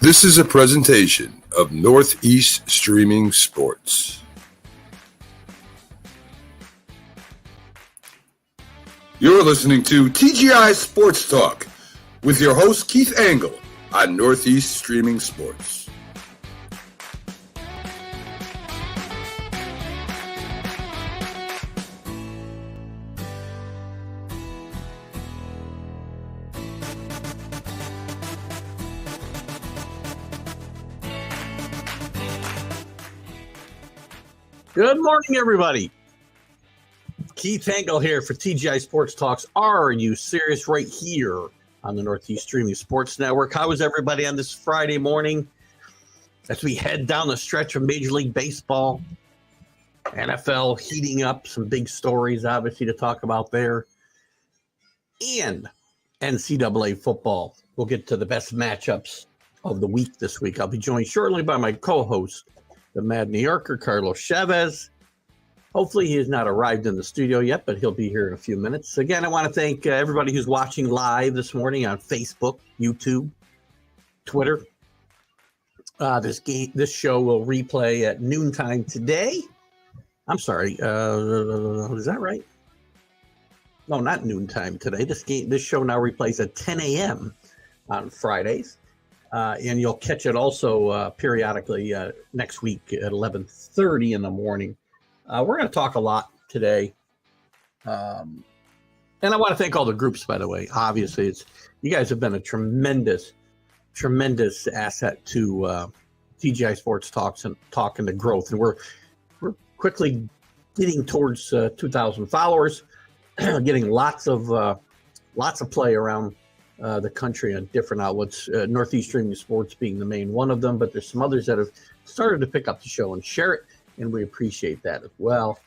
This is a presentation of Northeast Streaming Sports. You're listening to TGI Sports Talk with your host Keith Angle on Northeast Streaming Sports. Good morning, everybody. Keith Angle here for TGI Sports Talks. Are you serious? Right here on the Northeast Streaming Sports Network. How is everybody on this Friday morning as we head down the stretch of Major League Baseball, NFL heating up, some big stories obviously to talk about there, and NCAA football. We'll get to the best matchups of the week this week. I'll be joined shortly by my co-host, the Mad New Yorker, Carlos Chavez. Hopefully he has not arrived in the studio yet, but he'll be here in a few minutes. Again, I want to thank everybody who's watching live this morning on Facebook, YouTube, Twitter. This show will replay at noontime today. I'm sorry, is that right? No, not noontime today. This show now replays at 10 a.m. on Fridays. And you'll catch it also periodically next week at 11:30 in the morning. We're going to talk a lot today. And I want to thank all the groups, by the way. Obviously, you guys have been a tremendous asset to TGI Sports Talks and talking to growth. And we're quickly getting towards 2,000 followers, getting lots of play around the country on different outlets, Northeast Streaming Sports being the main one of them, but there's some others that have started to pick up the show and share it, and we appreciate that as well.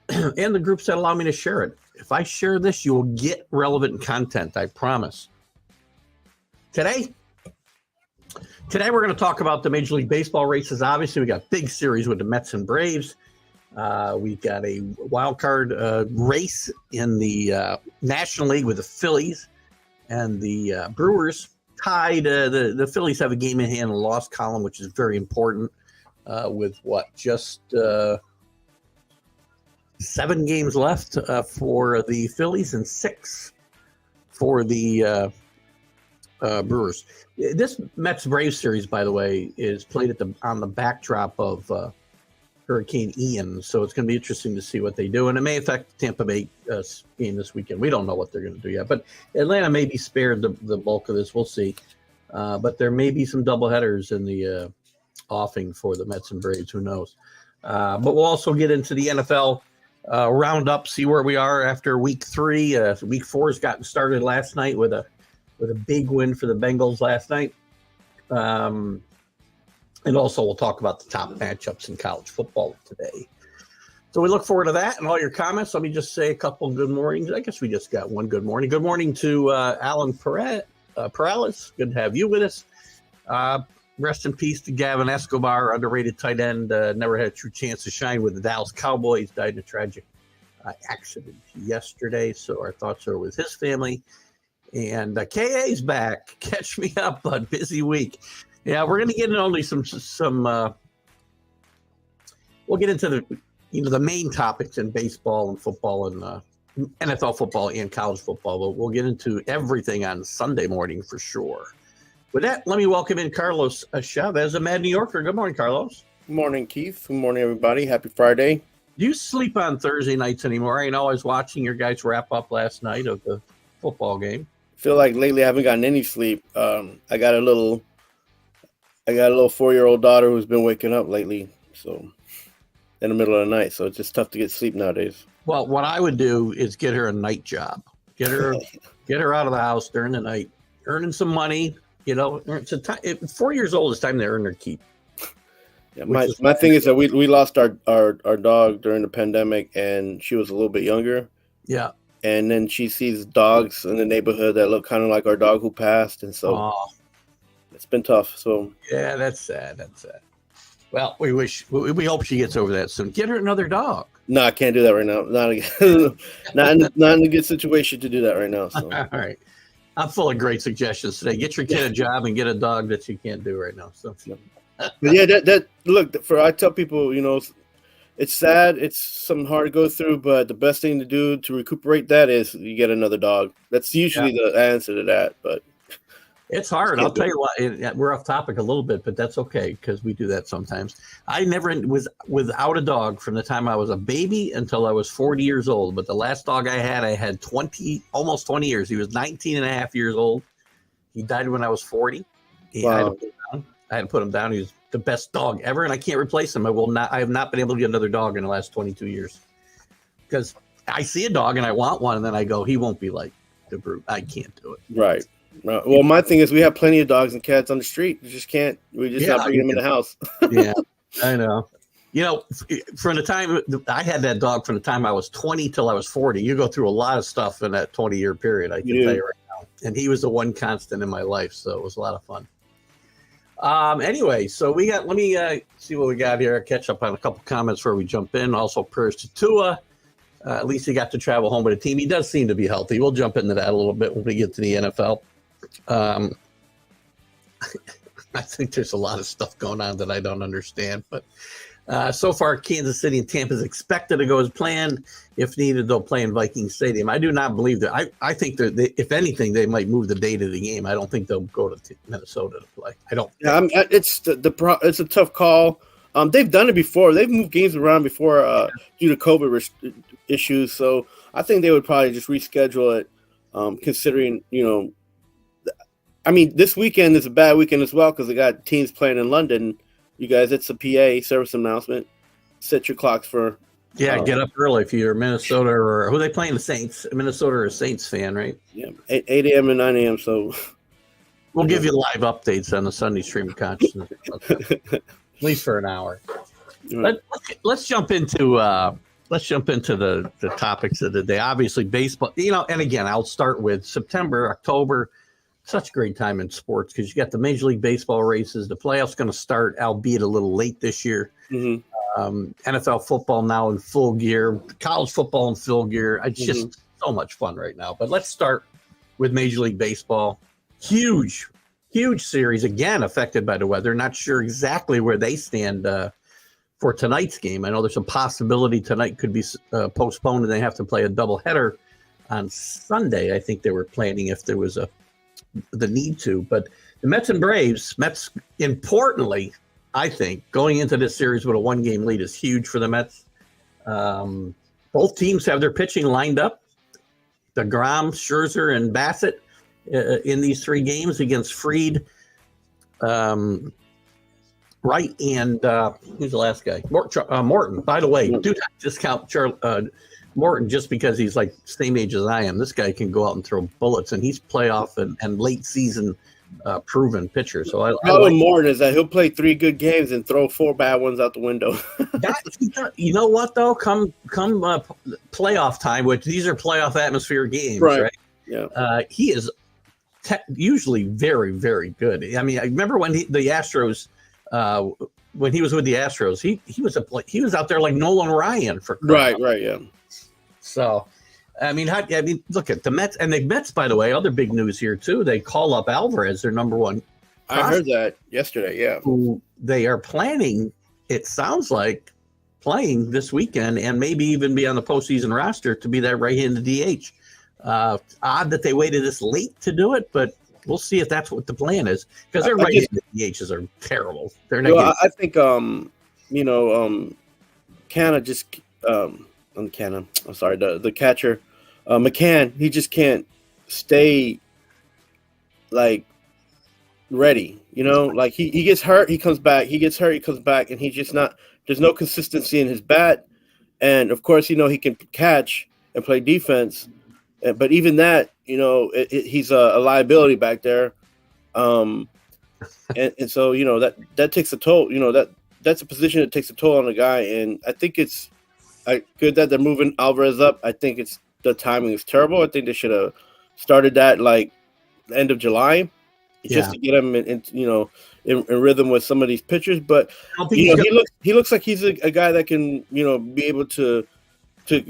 And the groups that allow me to share it. If I share this, you will get relevant content, I promise. Today we're going to talk about the Major League Baseball races. Obviously, we got big series with the Mets and Braves. We've got a wild card race in the National League with the Phillies and the Brewers tied. The Phillies have a game in hand, a loss column, which is very important with just 7 games left for the Phillies and 6 for the Brewers. This Mets-Braves series, by the way, is played on the backdrop of Hurricane Ian, so it's going to be interesting to see what they do, and it may affect the Tampa Bay game this weekend. We don't know what they're going to do yet, but Atlanta may be spared the bulk of this. We'll see, but there may be some doubleheaders in the offing for the Mets and Braves. Who knows? But we'll also get into the NFL roundup, see where we are after Week 3. Week 4 has gotten started last night with a big win for the Bengals last night. And also, we'll talk about the top matchups in college football today. So we look forward to that and all your comments. Let me just say a couple good mornings. I guess we just got one good morning. Good morning to Alan Perales. Good to have you with us. Rest in peace to Gavin Escobar, underrated tight end. Never had a true chance to shine with the Dallas Cowboys. Died in a tragic accident yesterday. So our thoughts are with his family. And KA's back. Catch me up, bud. Busy week. Yeah, we're going to get into only some. We'll get into the main topics in baseball and football and NFL football and college football. But we'll get into everything on Sunday morning for sure. With that, let me welcome in Carlos Chavez, a Mad New Yorker. Good morning, Carlos. Good morning, Keith. Good morning, everybody. Happy Friday. Do you sleep on Thursday nights anymore? I know I was watching your guys wrap up last night of the football game. I feel like lately I haven't gotten any sleep. I got a little 4-year-old daughter who's been waking up lately, so in the middle of the night. So it's just tough to get sleep nowadays. Well, what I would do is get her a night job. Get her out of the house during the night, earning some money. You know, it's 4 years old. It's time to earn their keep. Yeah, my thing is that we lost our dog during the pandemic, and she was a little bit younger. Yeah. And then she sees dogs in the neighborhood that look kind of like our dog who passed, and so it's been tough. So yeah, that's sad. That's sad. Well, we hope she gets over that soon. Get her another dog. No, I can't do that right now. Not in a good situation to do that right now. So. All right. I'm full of great suggestions today. Get your kid a job and get a dog that you can't do right now. So, but yeah, that look I tell people, it's sad. It's something hard to go through, but the best thing to do to recuperate that is you get another dog. That's usually the answer to that. But it's hard. I'll tell you what. We're off topic a little bit, but that's okay because we do that sometimes. I never was without a dog from the time I was a baby until I was 40 years old. But the last dog I had almost 20 years. He was 19 and a half years old. He died when I was 40. Wow. I had to put him down. He was the best dog ever, and I can't replace him. I have not been able to get another dog in the last 22 years because I see a dog and I want one, and then I go, he won't be like the brute. I can't do it. Right. Well, my thing is we have plenty of dogs and cats on the street. We just can't. We just not bringing them in the house. Yeah, I know. From the time I had that dog, from the time I was 20 till I was 40, you go through a lot of stuff in that 20-year period. I can tell you right now. And he was the one constant in my life, so it was a lot of fun. Anyway, so let me see what we got here. Catch up on a couple comments before we jump in. Also, prayers to Tua. At least he got to travel home with a team. He does seem to be healthy. We'll jump into that a little bit when we get to the NFL. I think there's a lot of stuff going on that I don't understand, but so far, Kansas City and Tampa is expected to go as planned. If needed, they'll play in Viking Stadium. I do not believe that. I think that if anything, they might move the date of the game. I don't think they'll go to Minnesota to play. I don't. Yeah, it's it's a tough call. They've done it before. They've moved games around before due to COVID issues. So I think they would probably just reschedule it. Considering this weekend is a bad weekend as well because they got teams playing in London. You guys, it's a PA service announcement. Set your clocks for. Yeah, get up early if you're Minnesota or who are they playing? The Saints. Minnesota or a Saints fan, right? Yeah, 8 a.m. and 9 a.m. So we'll give you live updates on the Sunday Stream of Consciousness, at least for an hour. Right. Let's jump into the topics of the day. Obviously, baseball. And again, I'll start with September, October. Such a great time in sports because you got the Major League Baseball races. The playoffs going to start, albeit a little late this year. Mm-hmm. NFL football now in full gear. College football in full gear. It's just so much fun right now. But let's start with Major League Baseball. Huge series, again, affected by the weather. Not sure exactly where they stand for tonight's game. I know there's a possibility tonight could be postponed and they have to play a doubleheader on Sunday. I think they were planning if there was the need to, but the Mets and Braves, importantly, I think going into this series with a 1-game lead is huge for the Mets. Both teams have their pitching lined up. DeGrom, Scherzer, and Bassett in these 3 games against Fried, Wright, and who's the last guy? Morton. By the way, do not discount Morton just because he's like same age as I am. This guy can go out and throw bullets, and he's playoff and late season proven pitcher. So I like Morton is that he'll play 3 good games and throw 4 bad ones out the window. You know what though? Come playoff time, which these are playoff atmosphere games, right? Yeah. He is usually very, very good. I mean, I remember when the Astros. When he was with the Astros, he was out there like Nolan Ryan for right, yeah. So, I mean, look at the Mets, and the Mets, by the way, other big news here too. They call up Alvarez, their number 1. I heard that yesterday. Yeah, who they are planning. It sounds like playing this weekend, and maybe even be on the postseason roster to be that right-handed DH. Odd that they waited this late to do it, but we'll see if that's what the plan is because their right-handed DHs are terrible. They're not. I think Ncaa just Ncaa. I'm sorry, the catcher, McCann. He just can't stay like ready. Like he gets hurt, he comes back. He gets hurt, he comes back, and he's just not. There's no consistency in his bat, and of course, he can catch and play defense, but even that, he's a liability back there, and so that takes a toll. That's a position that takes a toll on the guy, and I think it's good that they're moving Alvarez up. I think the timing is terrible. I think they should have started that like the end of July, just to get him in rhythm with some of these pitchers. But he looks like he's a guy that can be able to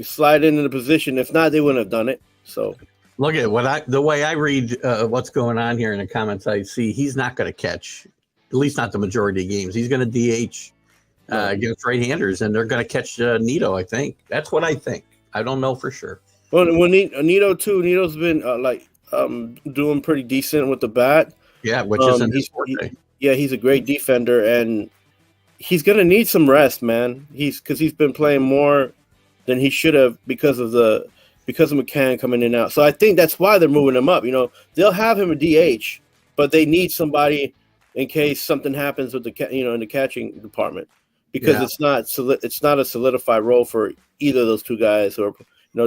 slide into the position. If not, they wouldn't have done it. So Look at the way I read what's going on here in the comments. I see he's not going to catch, at least not the majority of games. He's going to DH against right-handers, and they're going to catch Nito. I think that's what I think. I don't know for sure. Well, Nito too. Nito's been doing pretty decent with the bat. Yeah, which isn't his forte. He's a great defender, and he's going to need some rest, man. Because he's been playing more than he should have because of McCann coming in and out. So I think that's why they're moving him up. They'll have him a DH, but they need somebody in case something happens with in the catching department, because it's not a solidified role for either of those two guys, or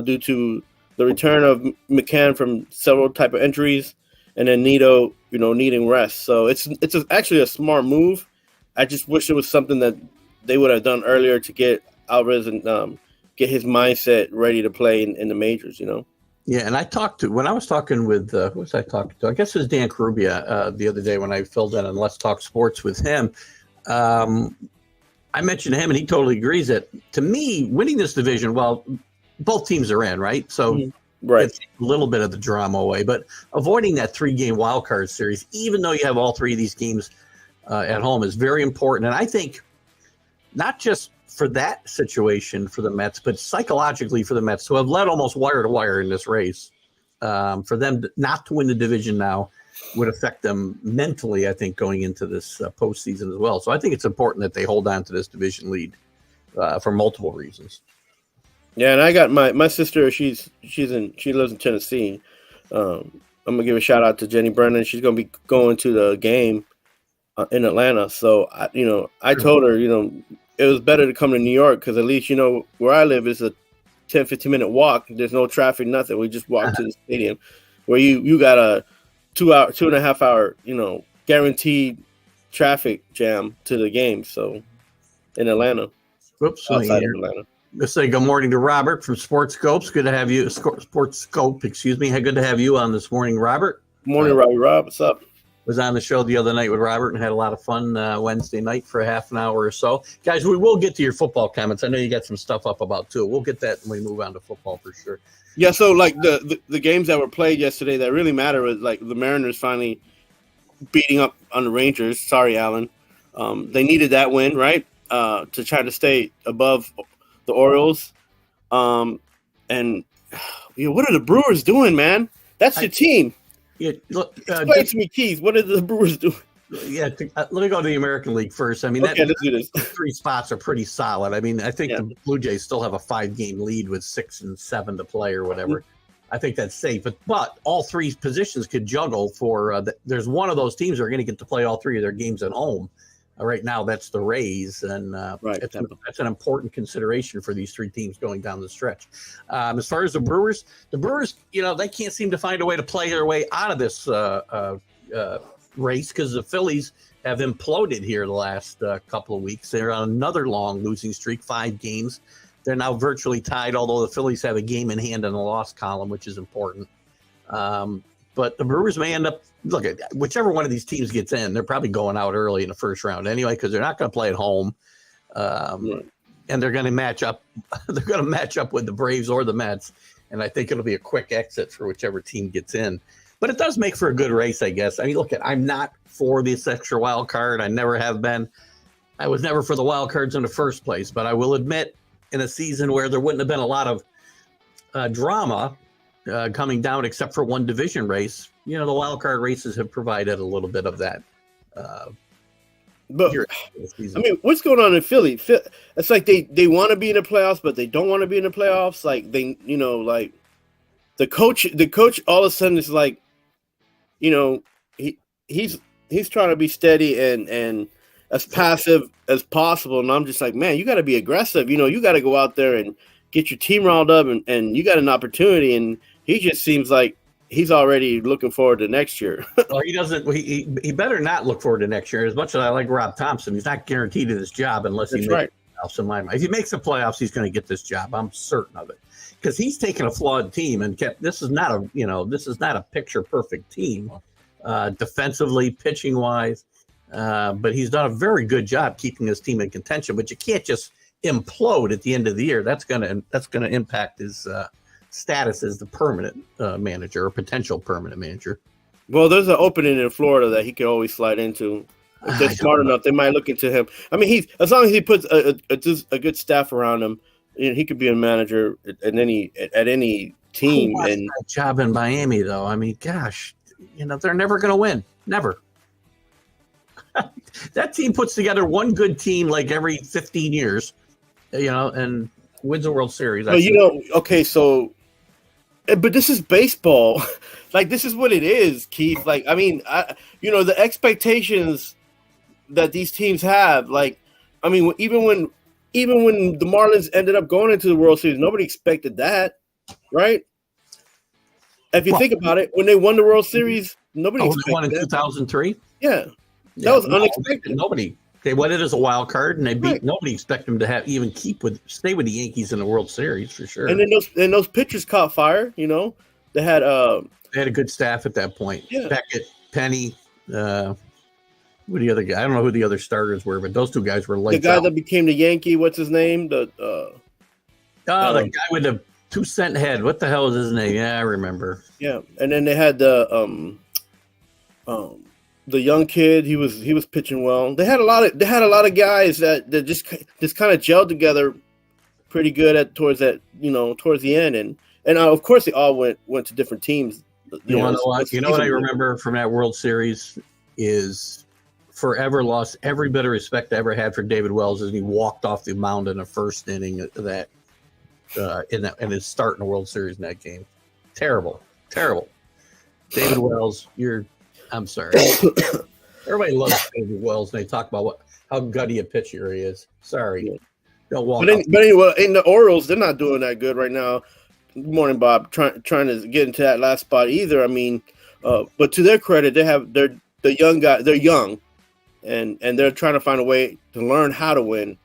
due to the return of McCann from several type of injuries, and then Nito needing rest. So it's actually a smart move. I just wish it was something that they would have done earlier to get Alvarez and get his mindset ready to play in the majors. Yeah, and when I was talking with who was I talking to? I guess it was Dan Carubia the other day when I filled in on Let's Talk Sports with him. I mentioned to him, and he totally agrees that, to me, winning this division, well, both teams are in, right? So it's a little bit of the drama away, but avoiding that 3-game wild card series, even though you have all 3 of these games at home, is very important. And I think not just for that situation for the Mets, but psychologically for the Mets, who have led almost wire to wire in this race, for them not to win the division now would affect them mentally, I think, going into this postseason as well. So I think it's important that they hold on to this division lead for multiple reasons. Yeah, and I got my sister. She lives in Tennessee. I'm gonna give a shout out to Jenny Brennan. She's gonna be going to the game in Atlanta. So I told her, it was better to come to New York, because at least where I live is a 10-15 minute walk. There's no traffic, nothing. We just walk to the stadium, where you got a 2.5 hour, guaranteed traffic jam to the game. So in Atlanta, outside of Atlanta. Let's say good morning to Robert from Sports Scopes. Good to have you, Sports Scope. Excuse me. Good to have you on this morning, Robert. Morning, Rob. What's up? Was on the show the other night with Robert and had a lot of fun Wednesday night for a half an hour or so. Guys, we will get to your football comments. I know you got some stuff up about too. We'll get that when we move on to football for sure. Yeah, so like the games that were played yesterday that really matter was like the Mariners finally beating up on the Rangers. Sorry, Alan. They needed that win, right? To try to stay above the Orioles. And what are the Brewers doing, man? That's your team. Yeah, look, explain to me, Keith. What are the Brewers doing? Yeah, let me go to the American League first. I mean, let's do this. 3 spots are pretty solid. I mean, I think the Blue Jays still have a 5-game lead with 6 and 7 to play or whatever. I think that's safe. But all 3 positions could juggle for there's one of those teams that are going to get to play all 3 of their games at home. Right now, that's the Rays, and that's an important consideration for these 3 teams going down the stretch. As far as the Brewers, they can't seem to find a way to play their way out of this race, because the Phillies have imploded here the last couple of weeks. They're on another long losing streak, 5 games. They're now virtually tied, although the Phillies have a game in hand in the loss column, which is important. But the Brewers may end up, look, at whichever one of these teams gets in, they're probably going out early in the first round anyway, because they're not going to play at home. And they're going to match up. They're going to match up with the Braves or the Mets. And I think it'll be a quick exit for whichever team gets in. But it does make for a good race, I guess. I mean, look, I'm not for this extra wild card. I never have been. I was never for the wild cards in the first place. But I will admit, in a season where there wouldn't have been a lot of drama coming down, except for one division race, the wild card races have provided a little bit of that. But I mean, what's going on in Philly? It's like they want to be in the playoffs, but they don't want to be in the playoffs. Like like the coach all of a sudden is like, he's trying to be steady and as passive as possible. And I'm just like, man, you got to be aggressive. You got to go out there and get your team riled up, and you got an opportunity. And he just seems like he's already looking forward to next year. Well, he doesn't. He better not look forward to next year. As much as I like Rob Thompson, he's not guaranteed to this job unless he makes the playoffs. In my mind, if he makes the playoffs, he's going to get this job. I'm certain of it, because he's taken a flawed team and kept. This is not a picture perfect team, defensively, pitching wise. But he's done a very good job keeping his team in contention. But you can't just implode at the end of the year. That's gonna impact his status as the permanent manager or potential permanent manager. Well, there's an opening in Florida that he could always slide into. If they're smart enough, they might look into him. I mean, as long as he puts a good staff around him, he could be a manager at any team. And that job in Miami, though, I mean, gosh, they're never going to win. Never. That team puts together one good team like every 15 years, and wins a World Series. But okay, so, but this is baseball. Like, this is what it is, Keith. Like, I mean, the expectations that these teams have. Like, I mean, even when the Marlins ended up going into the World Series, nobody expected that, right? If you think about it, when they won the World Series, nobody expected they won in 2003. Yeah. That was unexpected. Nobody. They won it as a wild card, and they beat. Right. Nobody expected them to stay with the Yankees in the World Series for sure. And then those pitchers caught fire. They had a good staff at that point. Yeah. Beckett, Penny, who the other guy? I don't know who the other starters were, but those two guys were lights the guy out. that became the Yankee. What's his name? The guy with the 2-cent head. What the hell is his name? Yeah, I remember. Yeah, and then they had the young kid. He was pitching well. They had a lot of guys that just kind of gelled together pretty good towards the end, and of course they all went to different teams. You know what I remember from that World Series is forever lost every bit of respect I ever had for David Wells as he walked off the mound in the first inning of that in his start in the World Series in that game. Terrible. David Wells, I'm sorry. Everybody loves David Wells, and they talk about how gutty a pitcher he is. Sorry. Don't walk. But anyway, in the Orioles, they're not doing that good right now. Good morning, Bob. Trying to get into that last spot either. I mean, but to their credit, they're young guys. They're young, and they're trying to find a way to learn how to win.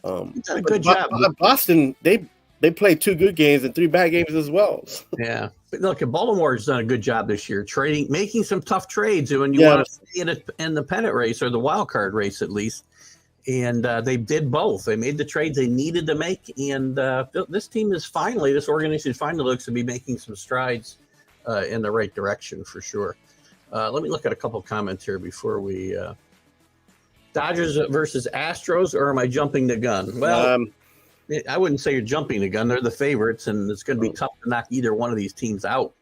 It's a good job. Boston, they played 2 good games and 3 bad games as well. Yeah, but look, Baltimore's done a good job this year, making some tough trades when you want to stay in the pennant race or the wild card race at least. And they did both. They made the trades they needed to make, and this organization finally looks to be making some strides in the right direction for sure. Let me look at a couple of comments here before we. Dodgers versus Astros, or am I jumping the gun? Well, I wouldn't say you're jumping the gun. They're the favorites, and it's going to be tough to knock either one of these teams out,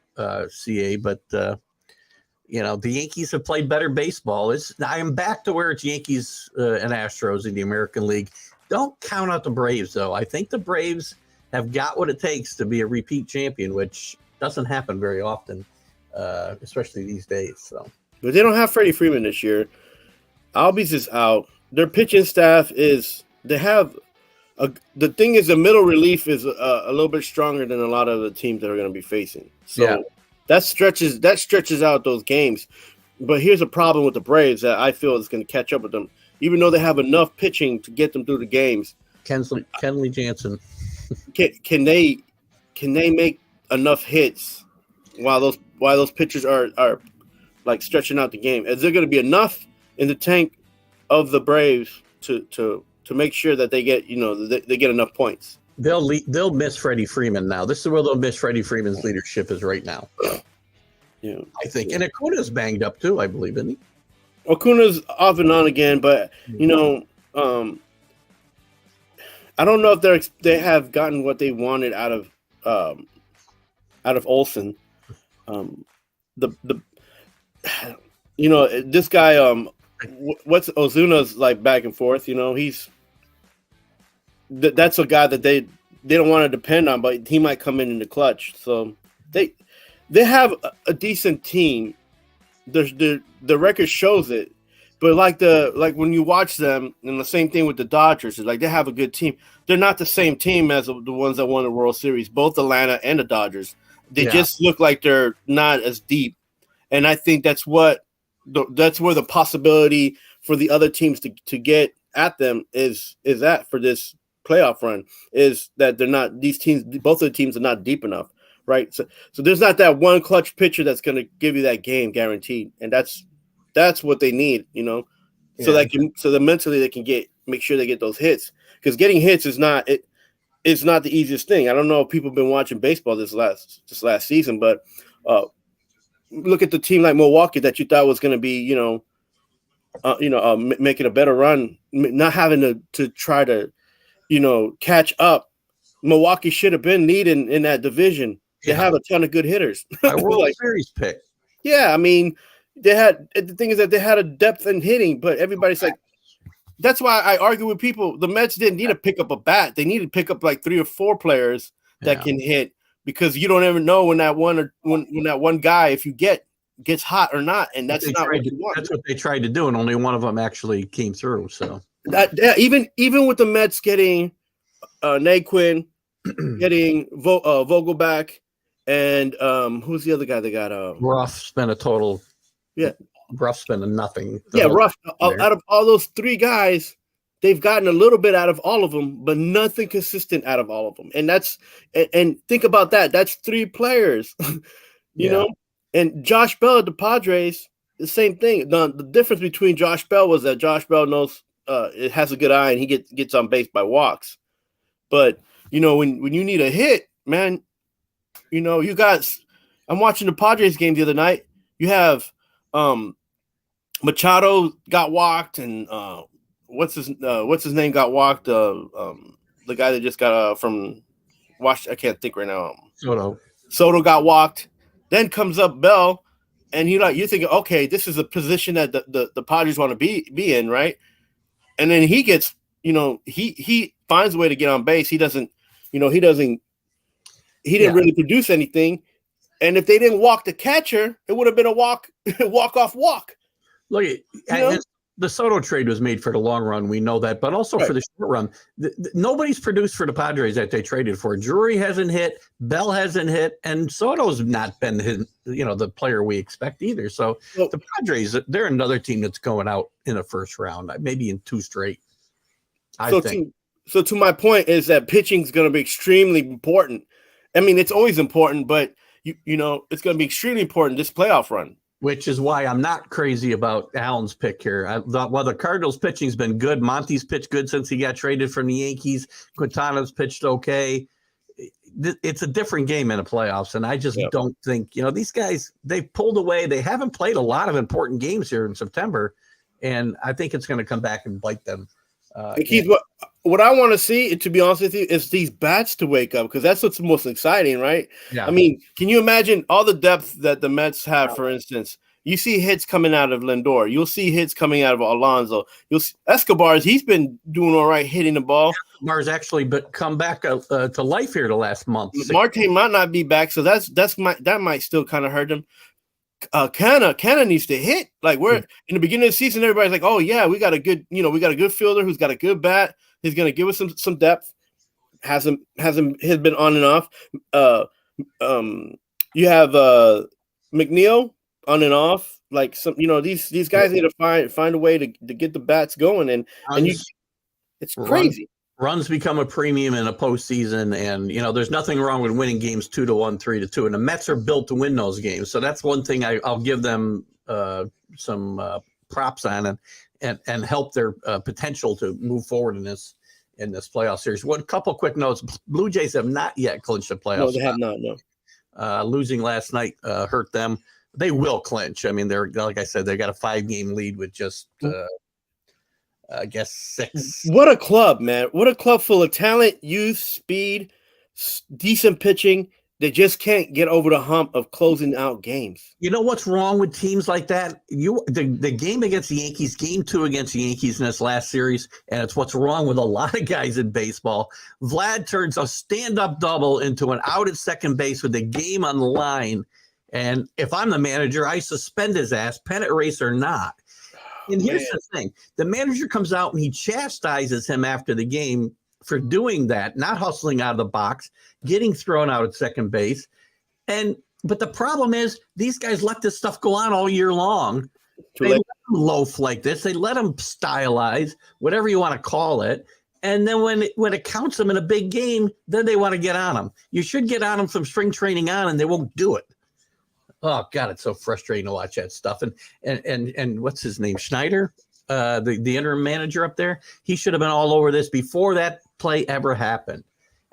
CA. But, the Yankees have played better baseball. I am back to where it's Yankees and Astros in the American League. Don't count out the Braves, though. I think the Braves have got what it takes to be a repeat champion, which doesn't happen very often, especially these days. So, but they don't have Freddie Freeman this year. Albies is out. Their pitching staff they have the thing is the middle relief is a little bit stronger than a lot of the teams that are going to be facing. So that stretches out those games. But here's a problem with the Braves that I feel is going to catch up with them. Even though they have enough pitching to get them through the games. Kenley Jansen. Can they make enough hits while those pitchers are like stretching out the game? Is there going to be enough in the tank of the Braves to make sure that they get they get enough points? They'll miss Freddie Freeman now. This is where they'll miss Freddie Freeman's leadership is right now. Yeah, I think. And Acuna's banged up too, I believe, isn't he? Acuna's off and on again, but I don't know if they have gotten what they wanted out of Olsen. This guy what's Ozuna's like back and forth. That's a guy that they don't want to depend on, but he might come in the clutch. So they have a decent team. The record shows it, but like when you watch them, and the same thing with the Dodgers, is like they have a good team. They're not the same team as the ones that won the World Series, both Atlanta and the Dodgers. They just look like they're not as deep, and I think that's where the possibility for the other teams to get at them is at for this playoff run, is that they're not, these teams, both of the teams are not deep enough, right? So there's not that one clutch pitcher that's going to give you that game guaranteed, and that's what they need, so that mentally they can make sure they get those hits, because getting hits is not it. it's not the easiest thing. I don't know if people have been watching baseball this last season, but look at the team like Milwaukee that you thought was going to be, making a better run, not having to try to, catch up. Milwaukee should have been leading in that division. They have a ton of good hitters. My World Series pick. Yeah, I mean, the thing is that they had a depth in hitting, but everybody's like, that's why I argue with people. The Mets didn't need to pick up a bat. They needed to pick up like 3 or 4 players that can hit, because you don't ever know when that one guy, if you gets hot or not, and that's not what you want. That's what they tried to do, and only one of them actually came through. So even with the Mets getting Naquin, getting Vogelback, and who's the other guy they got? Ruff spent a total. Yeah. Ruff spent nothing. Ruff. Out of all those 3 guys, they've gotten a little bit out of all of them, but nothing consistent out of all of them. And and think about that. That's 3 players, you know. And Josh Bell at the Padres, the same thing. The difference between Josh Bell was that Josh Bell knows it has a good eye, and he gets on base by walks. But when you need a hit, man, you guys. I'm watching the Padres game the other night. You have Machado got walked, and what's his name got walked? The guy that just got from Washington, I can't think right now. Soto got walked. Then comes up Bell, and you're thinking, okay, this is a position that the Padres want to be in, right? And then he gets, he finds a way to get on base. He didn't really produce anything. And if they didn't walk the catcher, it would have been a walk-off walk. Look, the Soto trade was made for the long run. We know that, but also for the short run. Nobody's produced for the Padres that they traded for. Drury hasn't hit, Bell hasn't hit, and Soto's not been the player we expect either. So the Padres, they're another team that's going out in the first round, maybe in 2 straight. I think. So to my point is that pitching is going to be extremely important. I mean, it's always important, but it's going to be extremely important this playoff run. Which is why I'm not crazy about Allen's pick here. While the Cardinals' pitching's been good, Monty's pitched good since he got traded from the Yankees. Quintana's pitched okay. It's a different game in the playoffs, and I just don't think these guys. They've pulled away. They haven't played a lot of important games here in September, and I think it's going to come back and bite them. Keith, what I want to see, to be honest with you, is these bats to wake up, because that's what's most exciting, right? Yeah. I mean, can you imagine all the depth that the Mets have? For instance, you see hits coming out of Lindor. You'll see hits coming out of Alonso. You'll see Escobar's. He's been doing all right hitting the ball. Escobar's actually come back to life here the last month. Marte might not be back, so that might still kind of hurt him. Ncaa needs to hit. Like, we're in the beginning of the season, everybody's like, "Oh yeah, we got a good fielder who's got a good bat. He's going to give us some depth." Hasn't been on and off. You have McNeil on and off. Like these guys need to find a way to get the bats going, and it's crazy. Runs become a premium in a postseason, and there's nothing wrong with winning games 2-1, 3-2, and the Mets are built to win those games. So that's one thing I'll give them some props on, and help their potential to move forward in this playoff series. One couple quick notes: Blue Jays have not yet clinched the playoffs. No, they have not. No, losing last night hurt them. They will clinch. I mean, they're, like I said, they got a 5-game lead with just. I guess 6. What a club, man. What a club full of talent, youth, speed, decent pitching. They just can't get over the hump of closing out games. You know what's wrong with teams like that? The game against the Yankees, game 2 against the Yankees in this last series, and it's what's wrong with a lot of guys in baseball. Vlad turns a stand-up double into an out at second base with the game on the line. And if I'm the manager, I suspend his ass, pennant race or not. And here's the thing. The manager comes out and he chastises him after the game for doing that, not hustling out of the box, getting thrown out at second base. But the problem is these guys let this stuff go on all year long. They let them loaf like this. They let them stylize, whatever you want to call it. And then when it counts them in a big game, then they want to get on them. You should get on them from spring training on, and they won't do it. Oh God, it's so frustrating to watch that stuff. And what's his name? Schneider, the interim manager up there. He should have been all over this before that play ever happened.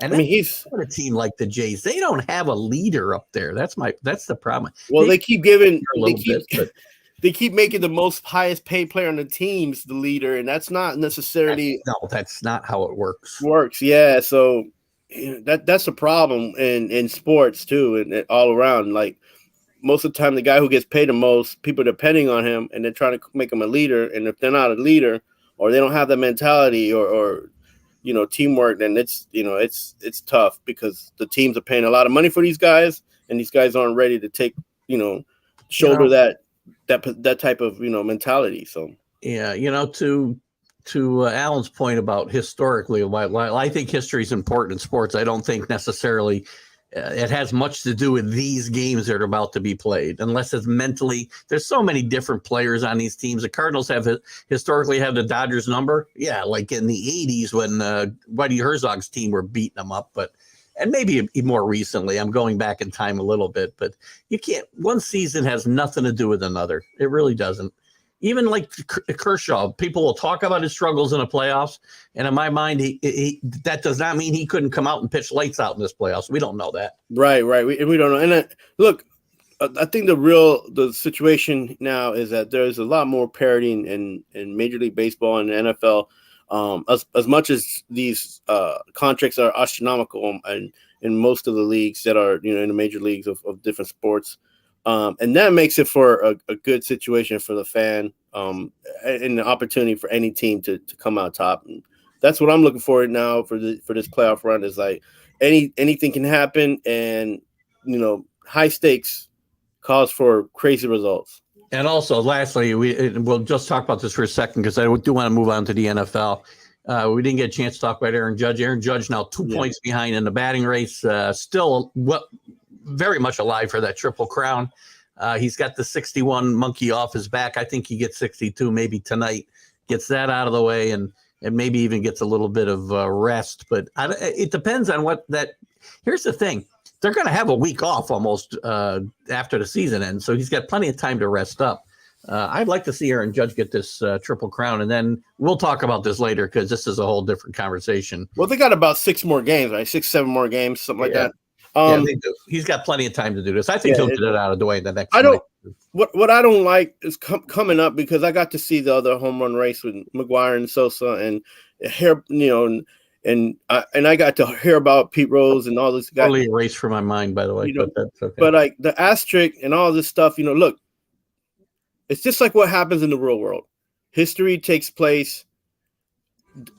And I mean, he's a team like the Jays. They don't have a leader up there. That's the problem. Well, they keep giving a little bit, but they keep making the most highest paid player on the teams the leader, and that's not necessarily that's not how it works. Yeah, so that's a problem in sports too, and all around. Like most of the time, the guy who gets paid the most, people are depending on him, and they're trying to make him a leader. And if they're not a leader, or they don't have the mentality, or teamwork, then it's tough because the teams are paying a lot of money for these guys, and these guys aren't ready to take shoulder that type of mentality. So yeah, to Alan's point about historically, while I think history is important in sports, I don't think necessarily it has much to do with these games that are about to be played, unless it's mentally. There's so many different players on these teams. The Cardinals have historically had the Dodgers number. Yeah, like in the 80s when Whitey Herzog's team were beating them up, and maybe more recently. I'm going back in time a little bit, but you can't. One season has nothing to do with another. It really doesn't. Even like Kershaw, people will talk about his struggles in the playoffs, and in my mind, that does not mean he couldn't come out and pitch lights out in this playoffs. We don't know that. Right. We don't know. And look, I think the situation now is that there's a lot more parity in Major League Baseball and the NFL. As much as these contracts are astronomical in most of the leagues that are in the major leagues of different sports. And that makes it for a good situation for the fan and the opportunity for any team to come out top. And that's what I'm looking for now for this playoff run is like anything can happen, and high stakes cause for crazy results. And also, lastly, we'll just talk about this for a second because I do want to move on to the NFL. We didn't get a chance to talk about Aaron Judge. Aaron Judge now 2 points behind in the batting race, still very much alive for that Triple Crown. He's got the 61 monkey off his back. I think he gets 62 maybe tonight, gets that out of the way, and maybe even gets a little bit of rest. But it depends on what that – here's the thing. They're going to have a week off almost after the season ends, so he's got plenty of time to rest up. I'd like to see Aaron Judge get this Triple Crown, and then we'll talk about this later because this is a whole different conversation. Well, they got about 6 more games, right? 6, 7 more games, something like that. They do. He's got plenty of time to do this. I think he'll get it out of the way in the next. What I don't like is coming up because I got to see the other home run race with McGuire and Sosa and hear and I got to hear about Pete Rose and all this guys. Totally erased from my mind, by the way. But that's okay. But like the asterisk and all this stuff, look, it's just like what happens in the real world. History takes place.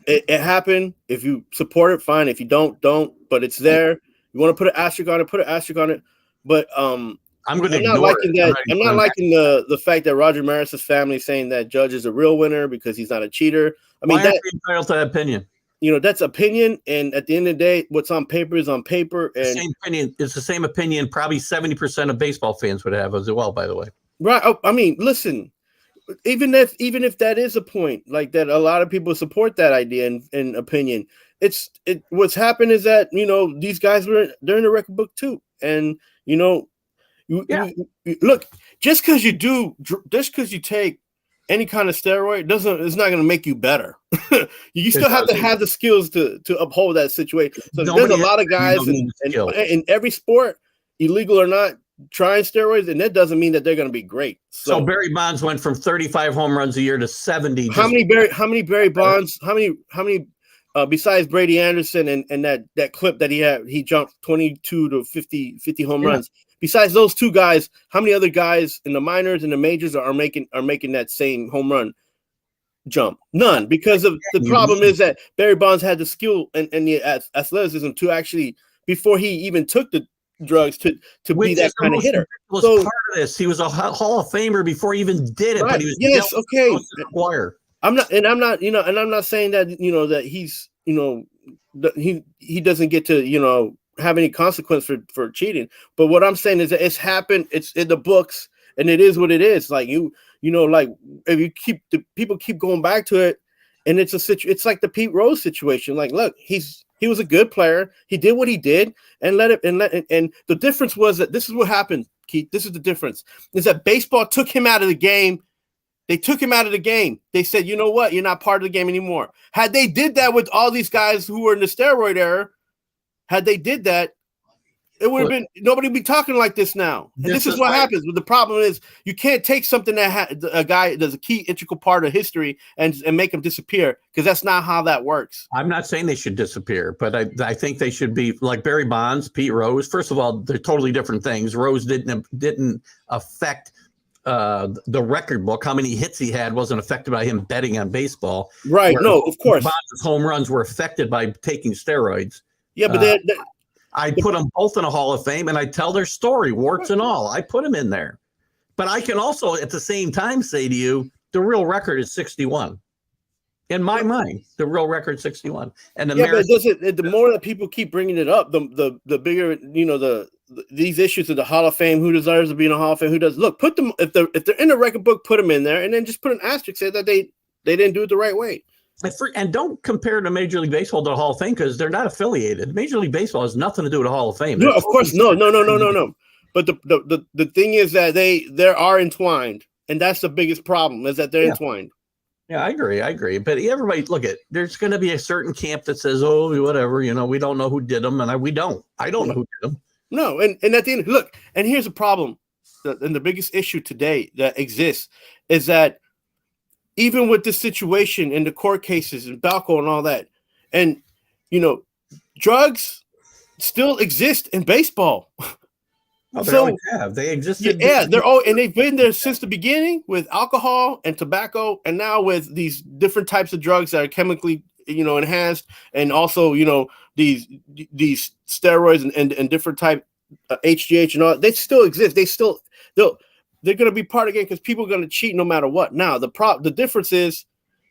It happened. If you support it, fine. If you don't. But it's there. You want to put an asterisk on it, put an asterisk on it. But I'm not liking that. I'm not liking the fact that Roger Maris's family is saying that Judge is a real winner because he's not a cheater. I mean, that's entitled to that opinion. That's opinion, and at the end of the day, what's on paper is on paper. And same opinion. It's the same opinion. Probably 70% of baseball fans would have as well. By the way, right? I mean, listen. Even if that is a point, like that, a lot of people support that idea and opinion. What's happened is that these guys they're in the record book too, and look, just because you take any kind of steroid it's not going to make you better. You still have to have the skills to uphold that situation. So there's a lot of guys in every sport, illegal or not, trying steroids, and that doesn't mean that they're going to be great. So Barry Bonds went from 35 home runs a year to 70. How many Barry Bonds? How many? Besides Brady Anderson and that clip that he jumped 22 to 50 home runs. Besides those two guys, how many other guys in the minors and the majors are making that same home run jump? None, because of the problem is that Barry Bonds had the skill and the athleticism to actually, before he even took the drugs, to be that kind of hitter. So part of this, he was a Hall of Famer before he even did it. Right. But he was okay. I'm not saying that that he's he doesn't get to have any consequence for cheating. But what I'm saying is that it's happened. It's in the books, and it is what it is. Like like if people keep going back to it, and it's like the Pete Rose situation. Like, look, he was a good player. He did what he did, and the difference was that this is what happened, Keith. This is the difference: is that baseball took him out of the game. They took him out of the game. They said, you know what? You're not part of the game anymore. Had they did that with all these guys who were in the steroid era, had they did that, it would have been nobody would be talking like this now. And this is what happens. But the problem is you can't take something that a guy that's a key integral part of history and make him disappear, because that's not how that works. I'm not saying they should disappear, but I think they should be like Barry Bonds, Pete Rose. First of all, they're totally different things. Rose didn't affect the record book. How many hits he had wasn't affected by him betting on baseball. Right. No, of course. Bonds' home runs were affected by taking steroids. Yeah, but I put them both in a Hall of Fame, and I tell their story, warts and all. I put them in there. But I can also, at the same time, say to you, the real record is 61. In my mind, the real record is 61. And but the more that people keep bringing it up, the bigger, these issues of the Hall of Fame, who deserves to be in the Hall of Fame, who does. Look, put them, if they're in the record book, put them in there, and then just put an asterisk say that they didn't do it the right way. And don't compare to Major League Baseball to the Hall of Fame, because they're not affiliated. Major League Baseball has nothing to do with the Hall of Fame. No, of course, no. But the thing is that they are entwined, and that's the biggest problem, is that they're entwined. Yeah, I agree. But everybody, there's going to be a certain camp that says, oh, whatever, we don't know who did them, and I don't know who did them. No, and at the end, look, and here's the problem, and the biggest issue today that exists is that even with this situation in the court cases and Balco and all that, and drugs still exist in baseball. Oh, they always have. They existed. Yeah, and they've been there since the beginning with alcohol and tobacco, and now with these different types of drugs that are chemically, enhanced, and also, these steroids and different type HGH and all. They still exist. They're going to be part of the game, because people are going to cheat no matter what. Now, the difference is,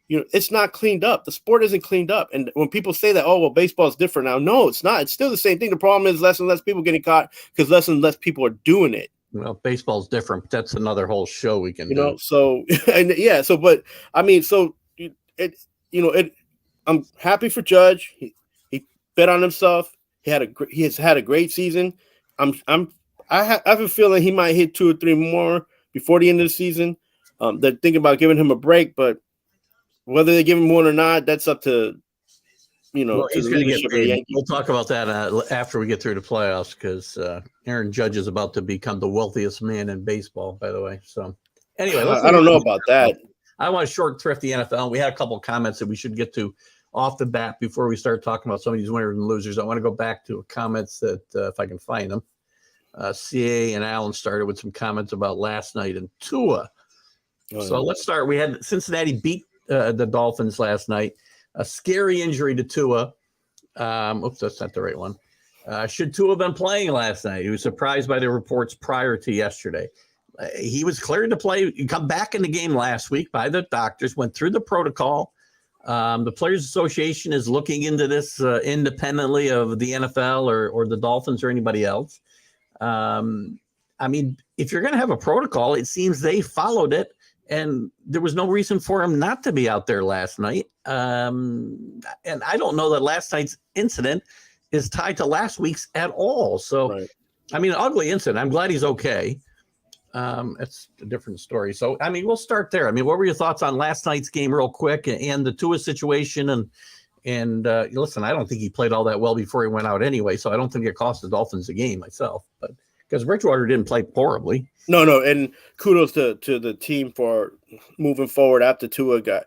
it's not cleaned up. The sport isn't cleaned up. And when people say that, oh, well, baseball is different now. No, it's not. It's still the same thing. The problem is less and less people getting caught, because less and less people are doing it. Well, baseball's different. That's another whole show we can do. I'm happy for Judge. He bet on himself. He has had a great season. I have a feeling he might hit 2 or 3 more before the end of the season. They're thinking about giving him a break, but whether they give him one or not, that's up to, he's going to get paid. We'll talk about that after we get through the playoffs, because Aaron Judge is about to become the wealthiest man in baseball, by the way. So anyway, I don't know about that. I want to short thrift the NFL. We had a couple of comments that we should get to off the bat before we start talking about some of these winners and losers. I want to go back to comments that, if I can find them. CA and Alan started with some comments about last night in Tua. So let's start. We had Cincinnati beat the Dolphins last night. A scary injury to Tua. Oops, that's not the right one. Should Tua have been playing last night? He was surprised by the reports prior to yesterday. He was cleared to play, come back in the game last week by the doctors, went through the protocol. The Players Association is looking into this independently of the NFL or the Dolphins or anybody else. If you're going to have a protocol, it seems they followed it, and there was no reason for him not to be out there last night. And I don't know that last night's incident is tied to last week's at all. So, right. An ugly incident. I'm glad he's okay. It's a different story. So, we'll start there. What were your thoughts on last night's game real quick and the Tua situation? And listen, I don't think he played all that well before he went out anyway, so I don't think it cost the Dolphins the game myself. But because Bridgewater didn't play horribly. No, and kudos to the team for moving forward after Tua got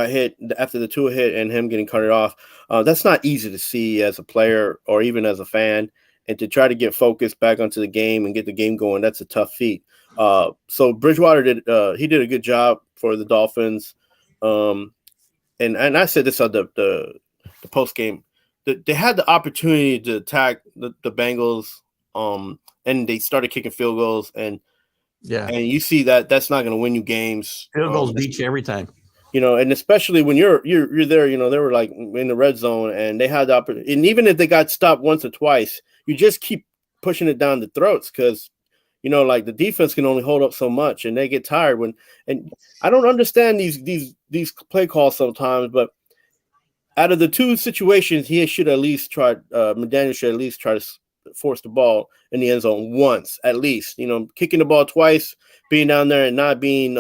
hit, after the Tua hit and him getting carted off. That's not easy to see as a player or even as a fan, and to try to get focused back onto the game and get the game going, that's a tough feat. So Bridgewater did a good job for the Dolphins. And I said this on the post game, that they had the opportunity to attack the Bengals, and they started kicking field goals, and you see that's not going to win you games. Field goals beat you every time, and especially when you're there. They were like in the red zone, and they had the opportunity. And even if they got stopped once or twice, you just keep pushing it down the throats, because the defense can only hold up so much, and they get tired and I don't understand these play calls sometimes, but out of the two situations, he should at least try. McDaniel should at least try to force the ball in the end zone once, at least. Kicking the ball twice, being down there and not being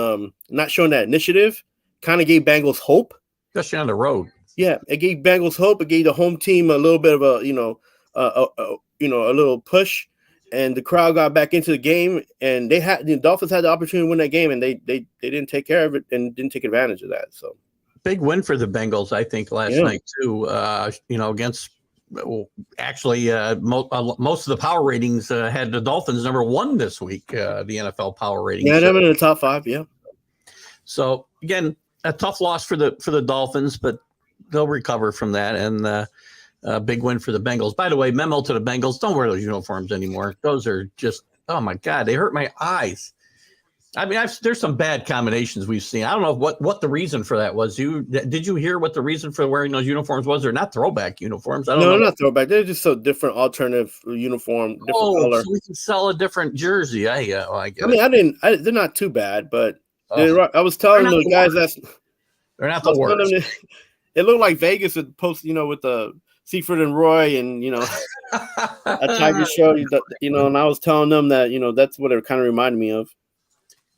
not showing that initiative, kind of gave Bengals hope, especially on the road. Yeah, it gave Bengals hope. It gave the home team a little bit of a little push, and the crowd got back into the game, and the Dolphins had the opportunity to win that game, and they didn't take care of it and didn't take advantage of that. So big win for the Bengals, I think, last night too. Against actually most of the power ratings had the Dolphins number 1 this week. The NFL power ratings. Yeah, they're in the top 5. Yeah. So again, a tough loss for the Dolphins, but they'll recover from that. And a big win for the Bengals. By the way, memo to the Bengals: don't wear those uniforms anymore. Those are just, oh my God, they hurt my eyes. I mean, there's some bad combinations we've seen. I don't know what the reason for that was. Did you hear what the reason for wearing those uniforms was? They're not throwback uniforms. I don't know. No, not throwback. They're just so different, alternative uniform, different color. So we can sell a different jersey. I get it. They're not too bad, but I was telling the guys they're not the worst. It looked like Vegas would post, with the Seaford and Roy and, a Tiger show, and I was telling them that, that's what it kind of reminded me of.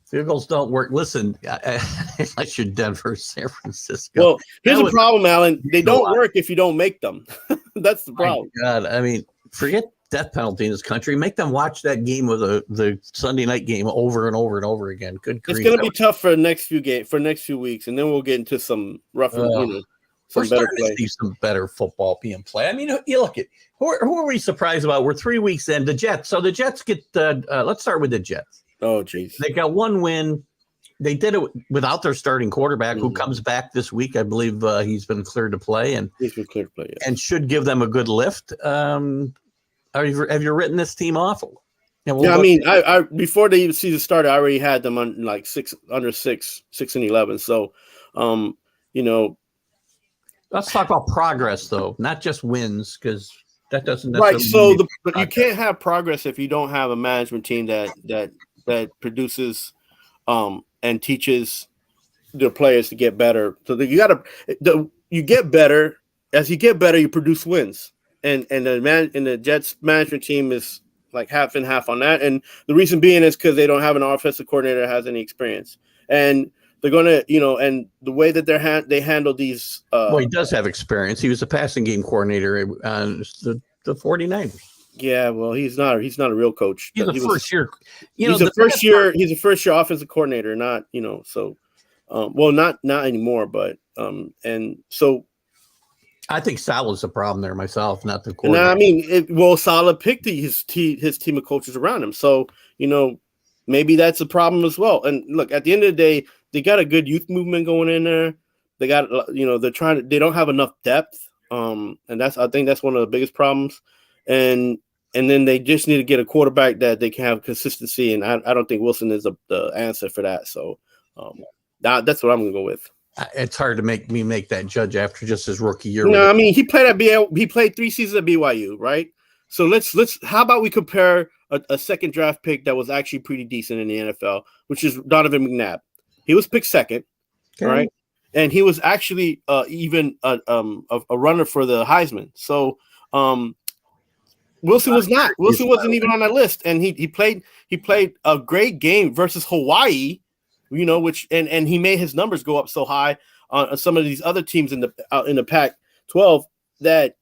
Field goals don't work. Listen, unless you're Denver, San Francisco. Well, here's the problem, Alan. They don't work if you don't make them. That's the problem. God, I mean, forget death penalty in this country. Make them watch that game of the Sunday night game over and over and over again. Good grief. It's going to be tough for the next few weeks, and then we'll get into some rough, some better play. See some better football being played. I mean, you look at who are we surprised about? We're 3 weeks in. The Jets. So the Jets get. Let's start with the Jets. Oh, geez. They got 1 win. They did it without their starting quarterback, who comes back this week. I believe he's been cleared to play, and and should give them a good lift. Have you written this team off? I mean, I before the season started, I already had them on like 6 and 11. So, let's talk about progress, though, not just wins, because that doesn't necessarily So, but you can't have progress if you don't have a management team that produces and teaches their players to get better. So you get better. As you get better, you produce wins. And the Jets management team is like half and half on that. And the reason being is because they don't have an offensive coordinator that has any experience. And they're going to, and the way that they handle these. Well, he does have experience. He was a passing game coordinator on the 49ers. Yeah, well, he's not a real coach. He's a first year. He's a first year offensive coordinator, not, not anymore, but and so I think Salah's the problem there myself, not the coordinator. No, I mean, Salah picked his team of coaches around him. So, maybe that's a problem as well. And look, at the end of the day, they got a good youth movement going in there. They got, they don't have enough depth. And I think that's one of the biggest problems. And then they just need to get a quarterback that they can have consistency. And I don't think Wilson is the answer for that. So that's what I'm going to go with. It's hard to make that judge after just his rookie year. No, I mean, he played 3 seasons at BYU, right? So let's how about we compare a second draft pick that was actually pretty decent in the NFL, which is Donovan McNabb. He was picked second, right? And he was actually even a runner for the Heisman. So Wilson was not. Wilson wasn't even on that list, and he played a great game versus Hawaii, which and he made his numbers go up so high on some of these other teams in the Pac-12 that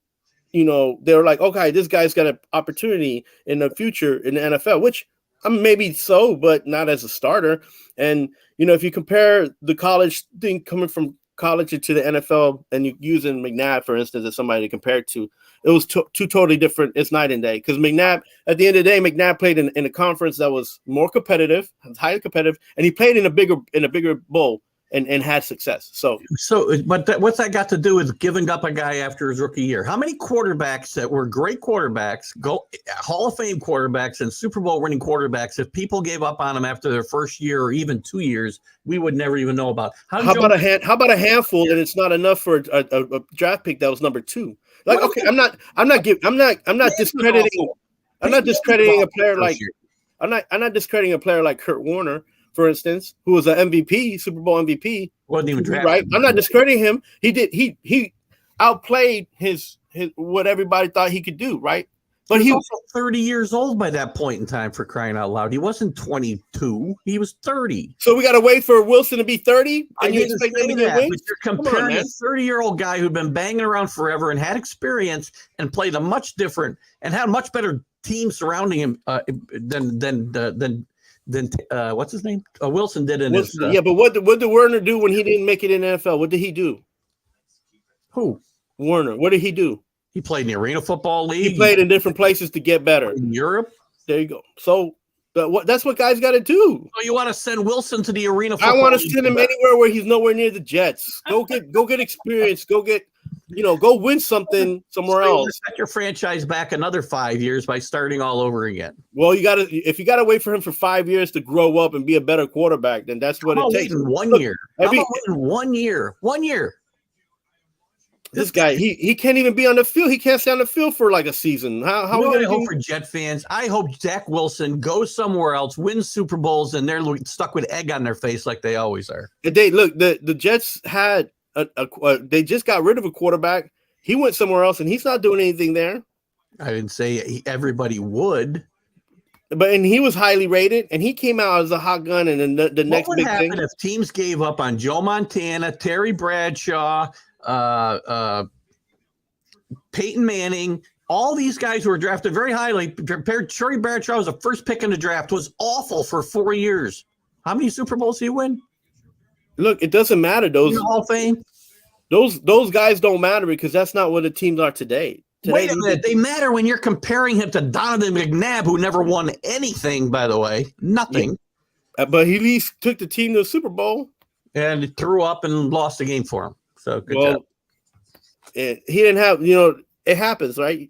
they were like, okay, this guy's got an opportunity in the future in the NFL, which maybe so, but not as a starter. And if you compare the college thing coming from college into the NFL, and you using McNabb, for instance, as somebody to compare it to, it was two totally different. It's night and day, because McNabb, at the end of the day, McNabb played in a conference that was more competitive, highly competitive, and he played in a bigger bowl and had success. But what's that got to do with giving up a guy after his rookie year? How many quarterbacks that were great quarterbacks, Hall of Fame quarterbacks and Super Bowl winning quarterbacks, if people gave up on them after their first year or even 2 years, we would never even know about? How about a handful, and it's not enough for a draft pick that was number 2? Like, okay, I'm not discrediting a player like I'm not discrediting a player like Kurt Warner, for instance, who was an MVP, Super Bowl MVP. Wasn't even drafted. Right? I'm not discrediting him. He outplayed his what everybody thought he could do, right? But he was also 30 years old by that point in time, for crying out loud. He wasn't 22. He was 30. So we got to wait for Wilson to be 30? And you expect him to get wins? But you're comparing a 30-year-old guy who'd been banging around forever and had experience and played a much different and had a much better team surrounding him than what's his name? Wilson did in his. Yeah, but what did Werner do when he didn't make it in the NFL? What did he do? Who? Werner. What did he do? He played in the Arena Football League. He played in different places to get better. In Europe? There you go. So that's what guys got to do. So you want to send Wilson to the Arena Football League? I want to send him anywhere where he's nowhere near the Jets. Go get experience. Go win something somewhere else. Set your franchise back another 5 years by starting all over again. Well, if you got to wait for him for 5 years to grow up and be a better quarterback, then that's what it takes. 1 year. How about waiting 1 year? 1 year. This guy, he can't even be on the field. He can't stay on the field for like a season. How are we going to hope for Jet fans? I hope Zach Wilson goes somewhere else, wins Super Bowls, and they're stuck with egg on their face like they always are. The Jets had they just got rid of a quarterback. He went somewhere else, and he's not doing anything there. I didn't say everybody would. And he was highly rated, and he came out as a hot gun. And then the next big thing. What would happen if teams gave up on Joe Montana, Terry Bradshaw, Peyton Manning, all these guys who were drafted very highly? Terry Bradshaw was the first pick in the draft, was awful for 4 years. How many Super Bowls did he win? Look, it doesn't matter. Those Hall of Fame. Those guys don't matter because that's not what the teams are today. Wait a minute. They matter when you're comparing him to Donovan McNabb, who never won anything, by the way. Nothing. Yeah. But he at least took the team to the Super Bowl. And threw up and lost the game for him. So good job. He didn't have, it happens, right?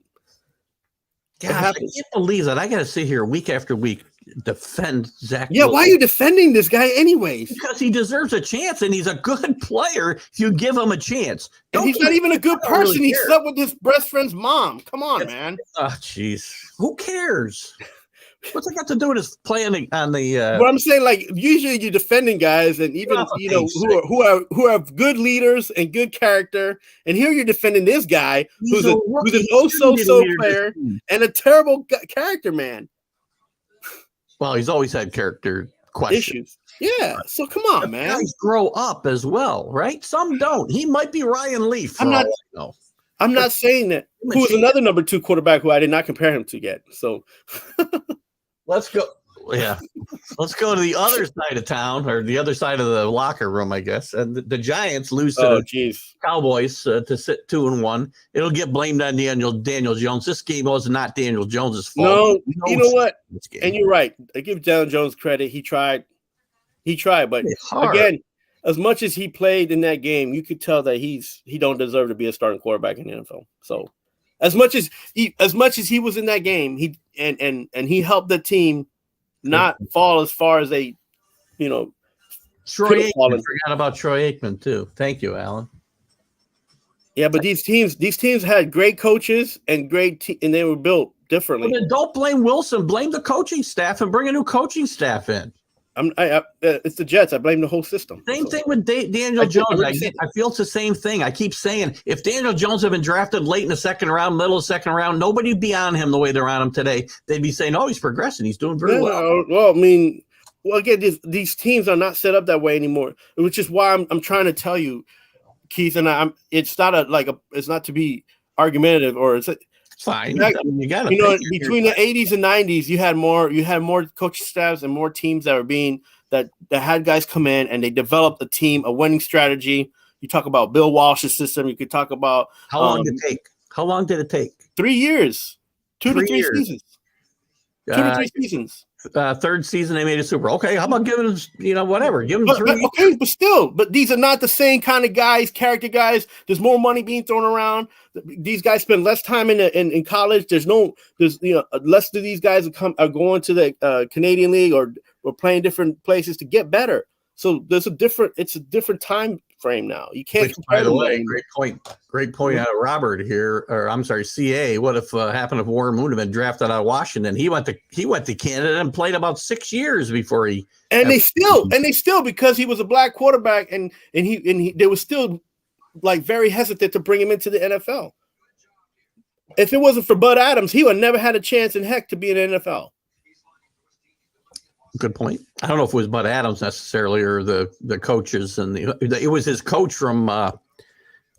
Gosh, I can't believe that. I got to sit here week after week defend Zach. Yeah, why are you defending this guy anyways? Because he deserves a chance, and he's a good player if you give him a chance. And he's not even a good person. He slept with his best friend's mom. Come on, man. Oh, jeez. Who cares? What's it got to do with his playing on the? What I'm saying, like usually you're defending guys, and even who have good leaders and good character, and here you're defending this guy who's an oh-so player and a terrible character man. Well, he's always had character issues. Yeah, so come on, man. Guys grow up as well, right? Some don't. He might be Ryan Leaf. I'm not saying that. Who was another number 2 quarterback who I did not compare him to yet. So let's go. Yeah, let's go to the other side of town, or the other side of the locker room, I guess. And the Giants lose to the Cowboys to sit 2-1. It'll get blamed on Daniel Jones. This game was not Daniel Jones's fault. No, you know what? And you're right. I give Daniel Jones credit. He tried, but again, as much as he played in that game, you could tell that he don't deserve to be a starting quarterback in the NFL. So, as much as he was in that game, he helped the team not fall as far as they, Troy Aikman. Forgot about Troy Aikman too. Thank you, Alan. Yeah, but these teams had great coaches and and they were built differently. Well, then don't blame Wilson. Blame the coaching staff and bring a new coaching staff in. It's the Jets. I blame the whole system. Same thing with Daniel Jones. I feel it's the same thing. I keep saying if Daniel Jones had been drafted late in the second round, middle of the second round, nobody would be on him the way they're on him today. They'd be saying, "Oh, he's progressing. He's doing very well." Well, I mean, again, these teams are not set up that way anymore, which is why I'm trying to tell you, Keith. And it's not it's not to be argumentative or it's. Fine. Between the 80s and 90s, you had more coaching staffs and more teams that had guys come in and they developed a winning strategy. You talk about Bill Walsh's system. You could talk about how long did it take? How long did it take? 3 years, 2 to 3 seasons. 2 to 3 seasons. Third season they made a Super Bowl. Okay, how about giving them, whatever? Give them 3 years. Okay, but these are not the same kind of guys, character guys. There's more money being thrown around. These guys spend less time in college. There's less of these guys are going to the Canadian League or playing different places to get better. So it's a different time frame now. You can't. By the way, great point out of Robert here, or I'm sorry, CA. What if happened if Warren Moon had been drafted out of Washington? He went to Canada and played about 6 years before he. And they still because he was a black quarterback and they were still like very hesitant to bring him into the NFL. If it wasn't for Bud Adams, he would have never had a chance in heck to be in the NFL. Good point. I don't know if it was Bud Adams necessarily or the coaches it was his coach from where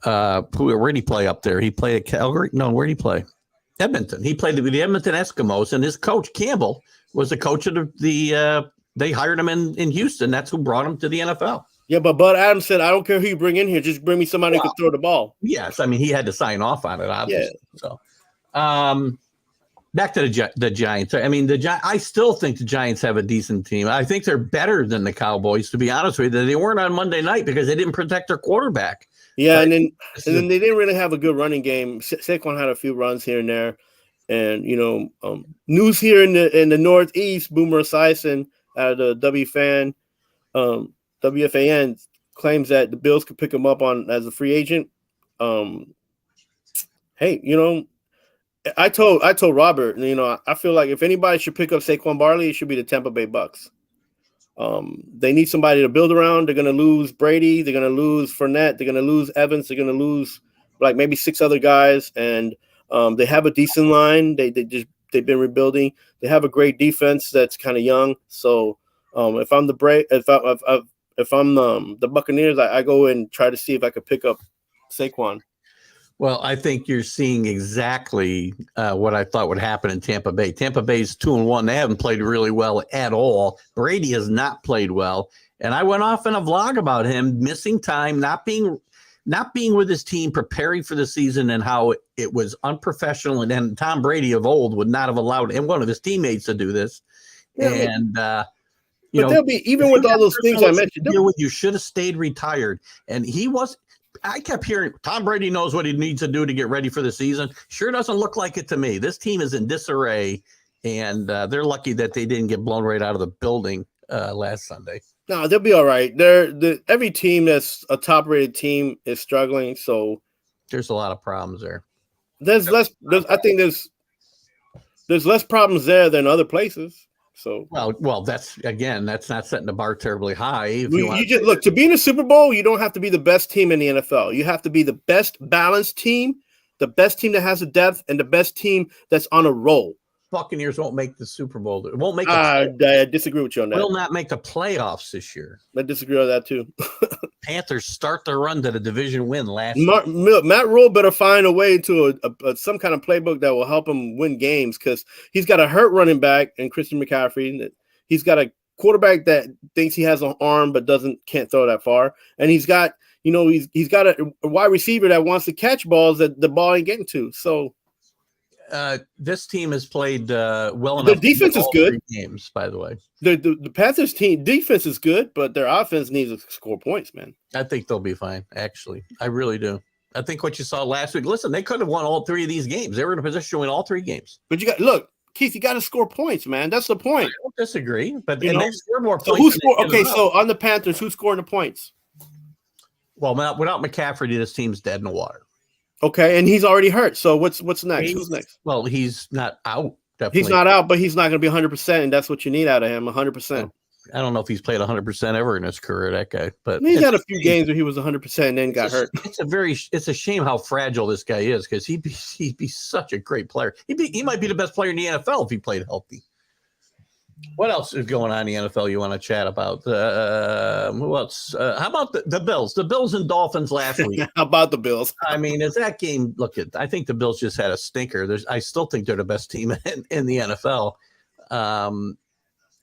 did he play up there? He played at Calgary. No, where did he play? Edmonton. He played with the Edmonton Eskimos, and his coach Campbell was the coach of they hired him in Houston. That's who brought him to the NFL. Yeah, but Bud Adams said, "I don't care who you bring in here, just bring me somebody who can throw the ball." Yes, I mean he had to sign off on it, obviously. Yeah. So, back to the Giants. I mean, I still think the Giants have a decent team. I think they're better than the Cowboys, to be honest with you. They weren't on Monday night because they didn't protect their quarterback. Yeah, but, and then they didn't really have a good running game. Saquon had a few runs here and there, and news here in the Northeast, Boomer Esiason out of the WFAN claims that the Bills could pick him up as a free agent. Hey, I told Robert, I feel like if anybody should pick up Saquon Barkley, it should be the Tampa Bay Bucks. They need somebody to build around. They're going to lose Brady. They're going to lose Fournette. They're going to lose Evans. They're going to lose like maybe 6 other guys. And they have a decent line. They've been rebuilding. They have a great defense that's kind of young. So if I'm the Buccaneers, I go and try to see if I could pick up Saquon. Well, I think you're seeing exactly what I thought would happen in Tampa Bay. Tampa Bay's 2-1. They haven't played really well at all. Brady has not played well. And I went off in a vlog about him missing time, not being with his team, preparing for the season, and how it was unprofessional. And then Tom Brady of old would not have allowed one of his teammates to do this. Yeah, and they'll be even with all those things I mentioned. You should have stayed retired. And he was. I kept hearing Tom Brady knows what he needs to do to get ready for the season. Sure doesn't look like it to me. This team is in disarray, and they're lucky that they didn't get blown right out of the building last Sunday. No, they'll be all right. Every team that's a top-rated team is struggling, so there's a lot of problems there. I think there's less problems there than other places. So well, that's not setting the bar terribly high. You just look to be in a Super Bowl. You don't have to be the best team in the NFL. You have to be the best balanced team, the best team that has a depth, and the best team that's on a roll. Buccaneers won't make the Super Bowl. It won't make. I disagree with you on that. Will not make the playoffs this year. I disagree with that too. Panthers start their run to the division win last. Matt Rule better find a way to some kind of playbook that will help him win games, because he's got a hurt running back and Christian McCaffrey. He's got a quarterback that thinks he has an arm but can't throw that far, and he's got he's got a wide receiver that wants to catch balls that the ball ain't getting to. So. This team has played well enough. The defense is good. Games, by the way. The Panthers team defense is good, but their offense needs to score points, man. I think they'll be fine. Actually, I really do. I think what you saw last week. Listen, they could have won all 3 of these games. They were in a position to win all 3 games. But Keith, you got to score points, man. That's the point. I don't disagree, but they scored more points. So who scored? Okay, so on the Panthers, who's scoring the points? Well, without McCaffrey, this team's dead in the water. Okay, and he's already hurt. So what's next? Who's next? Well, he's not out. Definitely. He's not out, but he's not going to be 100%, and that's what you need out of him, 100%. I don't know if he's played 100% ever in his career, that guy. But he's had a few games where he was 100% and then got hurt. It's a shame how fragile this guy is, because he'd be such a great player. He might be the best player in the NFL if he played healthy. What else is going on in the NFL you want to chat about? Who else? How about the Bills? The Bills and Dolphins last week. How about the Bills? I mean, is that game? I think the Bills just had a stinker. I still think they're the best team in the NFL. And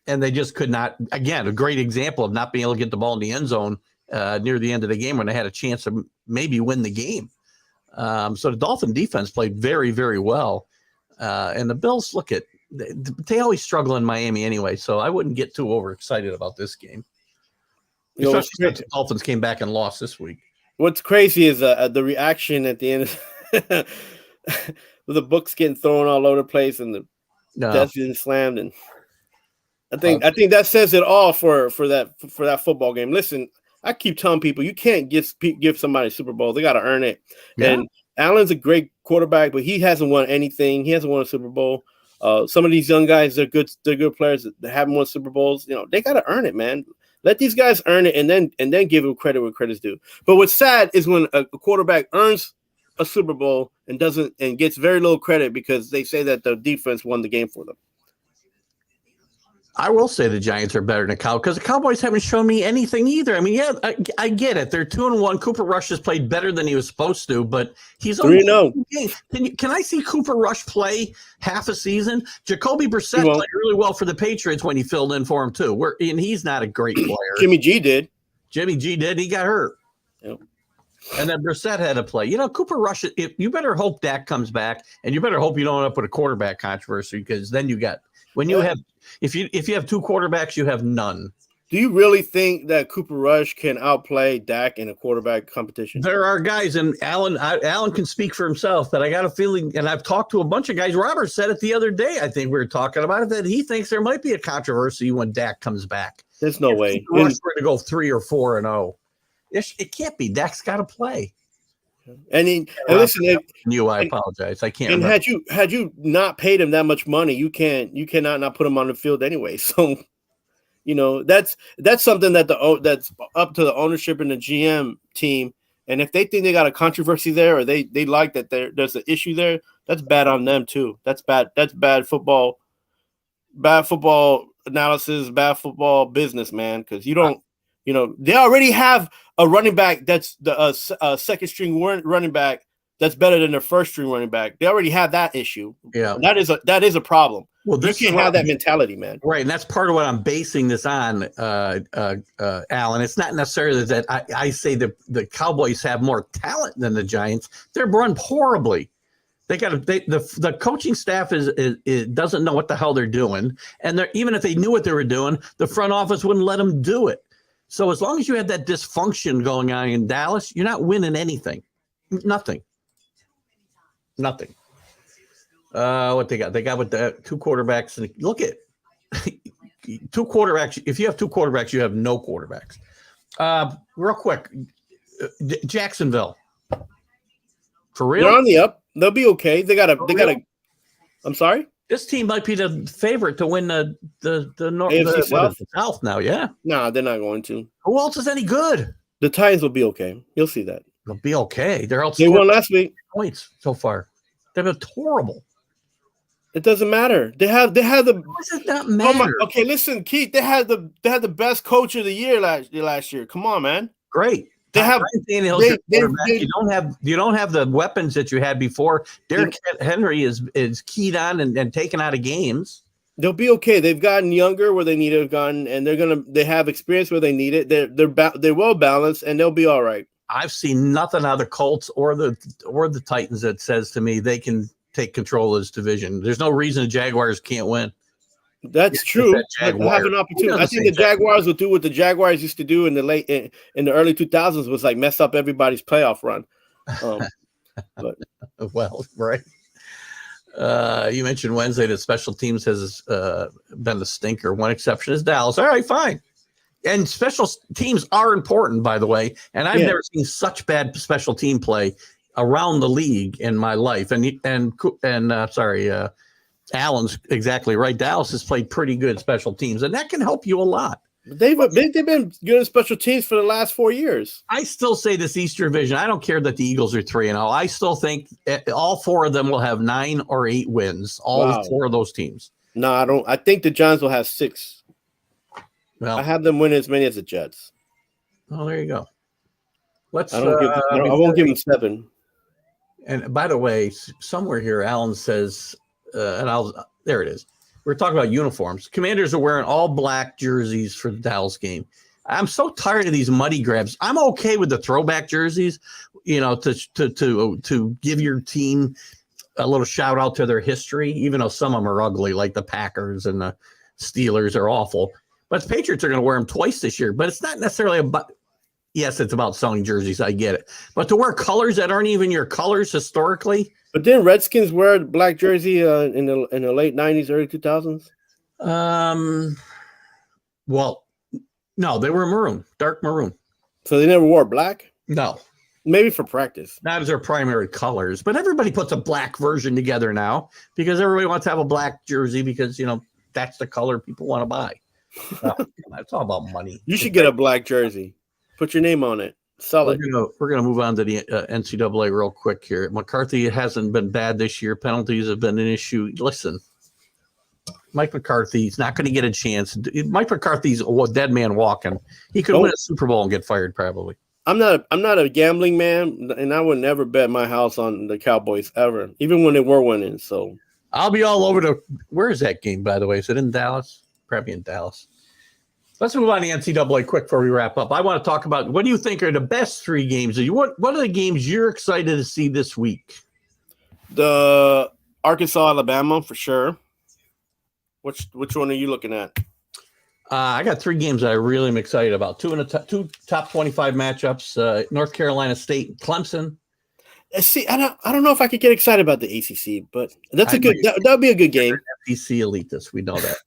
they just could not. Again, a great example of not being able to get the ball in the end zone near the end of the game when they had a chance to maybe win the game. So the Dolphin defense played very, very well. And the Bills, they always struggle in Miami anyway, so I wouldn't get too overexcited about this game. Especially since the Dolphins came back and lost this week. What's crazy is the reaction at the end of the books getting thrown all over the place and the desk getting slammed, and I think that says it all for that football game. Listen, I keep telling people you can't give somebody a Super Bowl; they got to earn it. Yeah. And Allen's a great quarterback, but he hasn't won anything. He hasn't won a Super Bowl. Some of these young guys, they're good players that haven't won Super Bowls. They got to earn it, man. Let these guys earn it, and then give them credit where credit's due. But what's sad is when a quarterback earns a Super Bowl and gets very little credit because they say that the defense won the game for them. I will say the Giants are better than the Cowboys because the Cowboys haven't shown me anything either. I mean, yeah, I get it. They're 2-1. Cooper Rush has played better than he was supposed to, but he's 3-0. Can I see Cooper Rush play half a season? Jacoby Brissett played really well for the Patriots when he filled in for him too. And he's not a great player. Jimmy G did. He got hurt. Yep. And then Brissett had to play. You know, Cooper Rush, you better hope Dak comes back, and you better hope you don't end up with a quarterback controversy because then you got if you have two quarterbacks, you have none. Do you really think that Cooper Rush can outplay Dak in a quarterback competition? There are guys, and Alan can speak for himself, that I got a feeling, and I've talked to a bunch of guys. Robert said it the other day, I think we were talking about it, that he thinks there might be a controversy when Dak comes back. There's no way. Rush going to go 3 or 4-0. It can't be. Dak's got to play. And listen, I apologize. I can't. And had you not paid him that much money, you cannot not put him on the field anyway. So, you know, that's something that's up to the ownership and the GM team. And if they think they got a controversy there, or they like that there's an issue there, that's bad on them too. That's bad. That's bad football analysis, bad football business, man. Because you don't. You know, they already have a running back that's the second string running back that's better than their first string running back. They already have that issue. Yeah, and that is a problem. Well, you can't have that mentality, man. Right, and that's part of what I'm basing this on, Alan. It's not necessarily that I say the Cowboys have more talent than the Giants. They're run horribly. The coaching staff is doesn't know what the hell they're doing, and even if they knew what they were doing, the front office wouldn't let them do it. So as long as you have that dysfunction going on in Dallas, you're not winning anything. Nothing. What they got? They got with the two quarterbacks. And look at two quarterbacks. If you have two quarterbacks, you have no quarterbacks. Real quick, Jacksonville. For real? They're on the up. They'll be okay. They got a. I'm sorry. This team might be the favorite to win the North South now. Yeah. No, they're not going to. Who else is any good? The Titans will be okay. You'll see that. They'll be okay. They won last week. Points so far. They've been horrible. It doesn't matter. They have the. Why does it not matter? Okay, listen, Keith. They had the best coach of the year last year. Come on, man. Great. They have. You don't have the weapons that you had before. Derrick Henry is keyed on and taken out of games. They'll be okay. They've gotten younger where they need to have gotten, and they have experience where they need it. They're well balanced, and they'll be all right. I've seen nothing out of the Colts or the Titans that says to me they can take control of this division. There's no reason the Jaguars can't win. That's true. They'll have an opportunity. I think the Jaguars will do what the Jaguars used to do in the early 2000s, was like mess up everybody's playoff run. But well, right. You mentioned Wednesday that special teams has been the stinker. One exception is Dallas. All right, fine. And special teams are important, by the way. And I've never seen such bad special team play around the league in my life. Alan's exactly right. Dallas has played pretty good special teams, and that can help you a lot. They've been good at special teams for the last 4 years. I still say this Eastern Division. I don't care that the Eagles are 3-0. I still think all four of them will have 9 or 8 wins. All four of those teams. No, I don't. I think the Giants will have 6. Well, I have them win as many as the Jets. Oh, there you go. I won't give them 7. And by the way, somewhere here, Alan says. There it is. We're talking about uniforms. Commanders are wearing all black jerseys for the Dallas game. I'm so tired of these muddy grabs. I'm okay with the throwback jerseys, to give your team a little shout out to their history, even though some of them are ugly, like the Packers and the Steelers are awful. But the Patriots are going to wear them twice this year. But it's not necessarily about. Yes, it's about selling jerseys. I get it. But to wear colors that aren't even your colors historically. But didn't Redskins wear black jersey in the late 90s, early 2000s? Well, no, they were maroon, dark maroon. So they never wore black? No. Maybe for practice. Not as their primary colors. But everybody puts a black version together now because everybody wants to have a black jersey because, that's the color people want to buy. It's all about money. You should get a black jersey. Put your name on it. Sell it. We're gonna move on to the NCAA real quick here. McCarthy hasn't been bad this year. Penalties have been an issue. Listen, Mike McCarthy's not going to get a chance. Mike McCarthy's a dead man walking. He could win a Super Bowl and get fired probably. I'm not a gambling man, and I would never bet my house on the Cowboys ever, even when they were winning. So I'll be all over the. Where is that game, by the way? Is it in Dallas? Probably in Dallas. Let's move on to NCAA quick before we wrap up. I want to talk about what do you think are the best 3 games? What are the games you're excited to see this week? The Arkansas, Alabama for sure. Which one are you looking at? I got 3 games that I really am excited about. 2 top 25 matchups. North Carolina State, Clemson. See, I don't know if I could get excited about the ACC, but that's that would be a good game. SEC elitist, we know that.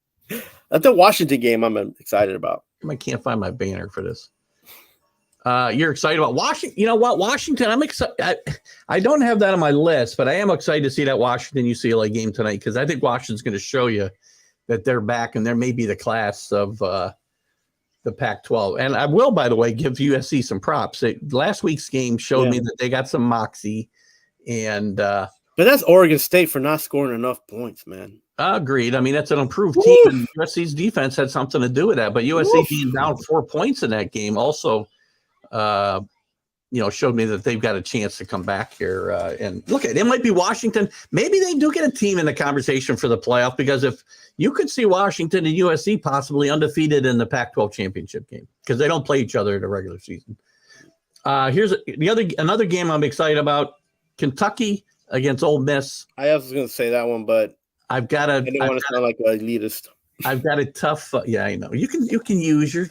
That's the Washington game I'm excited about. I can't find my banner for this. You're excited about Washington. You know what? Washington, I'm excited. I don't have that on my list, but I am excited to see that Washington UCLA game tonight because I think Washington's going to show you that they're back and they're maybe the class of the Pac-12. And I will, by the way, give USC some props. Last week's game showed me that they got some moxie. And but that's Oregon State for not scoring enough points, man. Agreed. I mean, that's an improved team. And USC's defense had something to do with that. But USC being down 4 points in that game also showed me that they've got a chance to come back here. And look, it might be Washington. Maybe they do get a team in the conversation for the playoff because if you could see Washington and USC possibly undefeated in the Pac-12 championship game because they don't play each other in the regular season. Here's another game I'm excited about: Kentucky against Ole Miss. I was going to say that one, but I didn't want to sound like an elitist. I've got a tough. Yeah, I know. You can use your.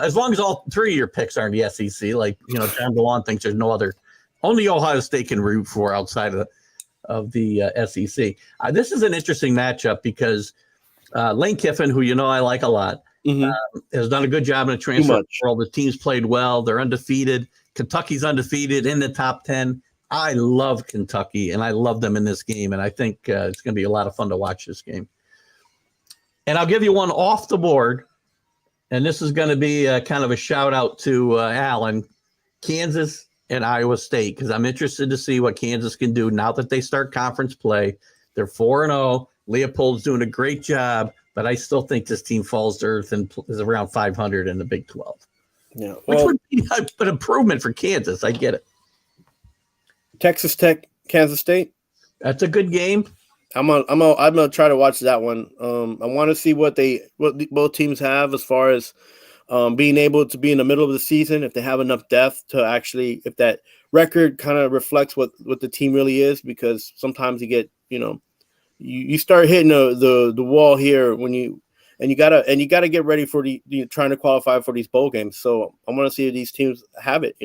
As long as all 3 of your picks are in the SEC, like, John DeLon thinks there's no other, only Ohio State can root for outside of the SEC. This is an interesting matchup because Lane Kiffin, who I like a lot, has done a good job in the transfer world. The team's played well. They're undefeated. Kentucky's undefeated in the top 10. I love Kentucky, and I love them in this game, and I think it's going to be a lot of fun to watch this game. And I'll give you one off the board. And this is going to be kind of a shout out to Alan, Kansas and Iowa State, because I'm interested to see what Kansas can do now that they start conference play. They're 4-0. Leopold's doing a great job, but I still think this team falls to earth and is around 500 in the Big 12. Yeah, which would be an improvement for Kansas. I get it. Texas Tech, Kansas State. That's a good game. I'm gonna try to watch that one. I want to see what both teams have as far as being able to be in the middle of the season. If they have enough depth to actually, if that record kind of reflects what the team really is, because sometimes you get you start hitting the wall here when you gotta get ready for trying to qualify for these bowl games. So I want to see if these teams have it.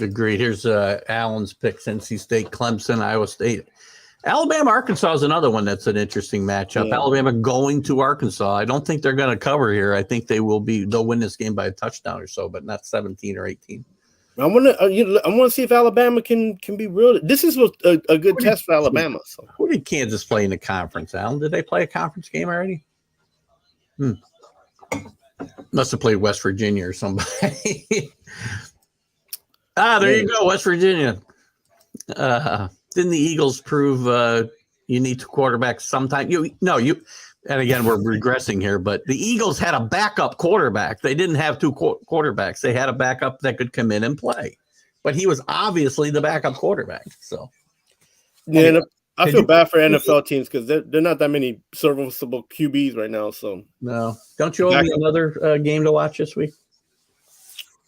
Agreed. Here's Alan's picks: NC State, Clemson, Iowa State. Alabama, Arkansas is another one that's an interesting matchup. Yeah. Alabama going to Arkansas. I don't think they're going to cover here. I think they'll win this game by a touchdown or so, but not 17 or 18. I want to see if Alabama can be real. This is a good test for Alabama. So. Who did Kansas play in the conference, Alan? Did they play a conference game already? Must have played West Virginia or somebody. There you go, West Virginia. Didn't the Eagles prove you need to quarterback sometime? And again, we're regressing here, but the Eagles had a backup quarterback. They didn't have 2 quarterbacks. They had a backup that could come in and play, but he was obviously the backup quarterback. So, I feel bad for NFL teams because they're not that many serviceable QBs right now. So, no, don't you owe me another game to watch this week?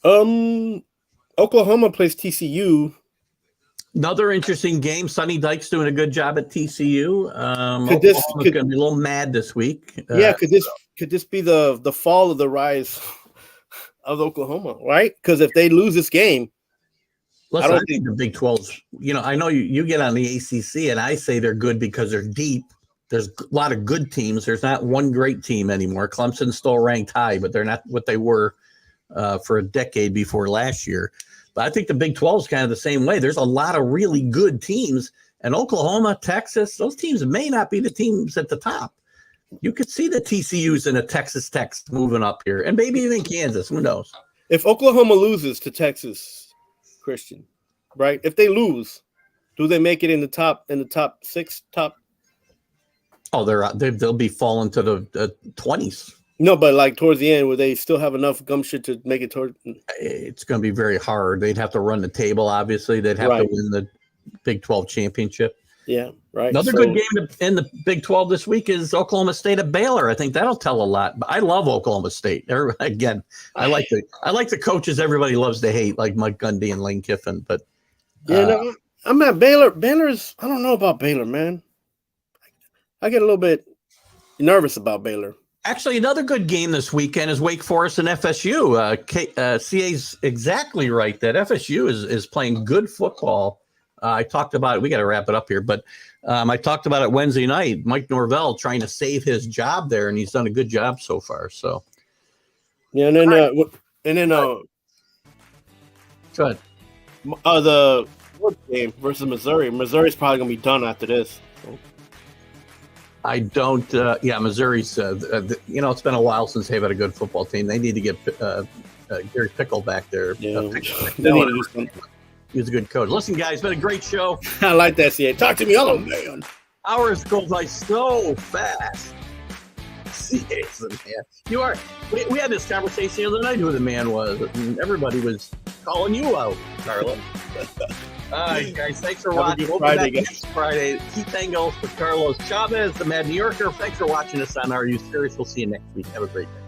Oklahoma plays TCU. Another interesting game. Sonny Dykes doing a good job at TCU. Could going to be a little mad this week. Could this be the fall of the rise of Oklahoma? Right? Because if they lose this game, I think the Big 12's. I know you get on the ACC, and I say they're good because they're deep. There's a lot of good teams. There's not one great team anymore. Clemson's still ranked high, but they're not what they were for a decade before last year. But I think the Big 12 is kind of the same way. There's a lot of really good teams, and Oklahoma, Texas, those teams may not be the teams at the top. You could see the TCUs and the Texas Techs moving up here, and maybe even Kansas. Who knows? If Oklahoma loses to Texas, Christian, right? If they lose, do they make it in the top six? Oh, they'll be falling to the 20s. No, but like towards the end, would they still have enough gumption to make it toward? It's going to be very hard. They'd have to run the table. Obviously, they'd have to win the Big 12 championship. Yeah, right. Another good game in the Big 12 this week is Oklahoma State at Baylor. I think that'll tell a lot. But I love Oklahoma State. Again, I like the coaches everybody loves to hate, like Mike Gundy and Lane Kiffin. But I'm at Baylor. Baylor's. I don't know about Baylor, man. I get a little bit nervous about Baylor. Actually, another good game this weekend is Wake Forest and FSU. CA's exactly right that FSU is playing good football. I talked about it. We got to wrap it up here, but I talked about it Wednesday night. Mike Norvell trying to save his job there, and he's done a good job so far. So, yeah, and then go ahead. The game versus Missouri. Missouri's probably gonna be done after this. So. I don't. Missouri's. It's been a while since they've had a good football team. They need to get Gary Pickle back there. Yeah, they need to do something. He's a good coach. Listen, guys, it's been a great show. I like that, CA. Talk to me, hello, man. Hours go by so fast. CA's the man. You are. We had this conversation the other night who the man was, and everybody was calling you out, Carla. All right, guys, thanks for watching. We'll be back next Friday. Keith Engel for Carlos Chavez, the Mad New Yorker. Thanks for watching us on Are You Serious? We'll see you next week. Have a great day.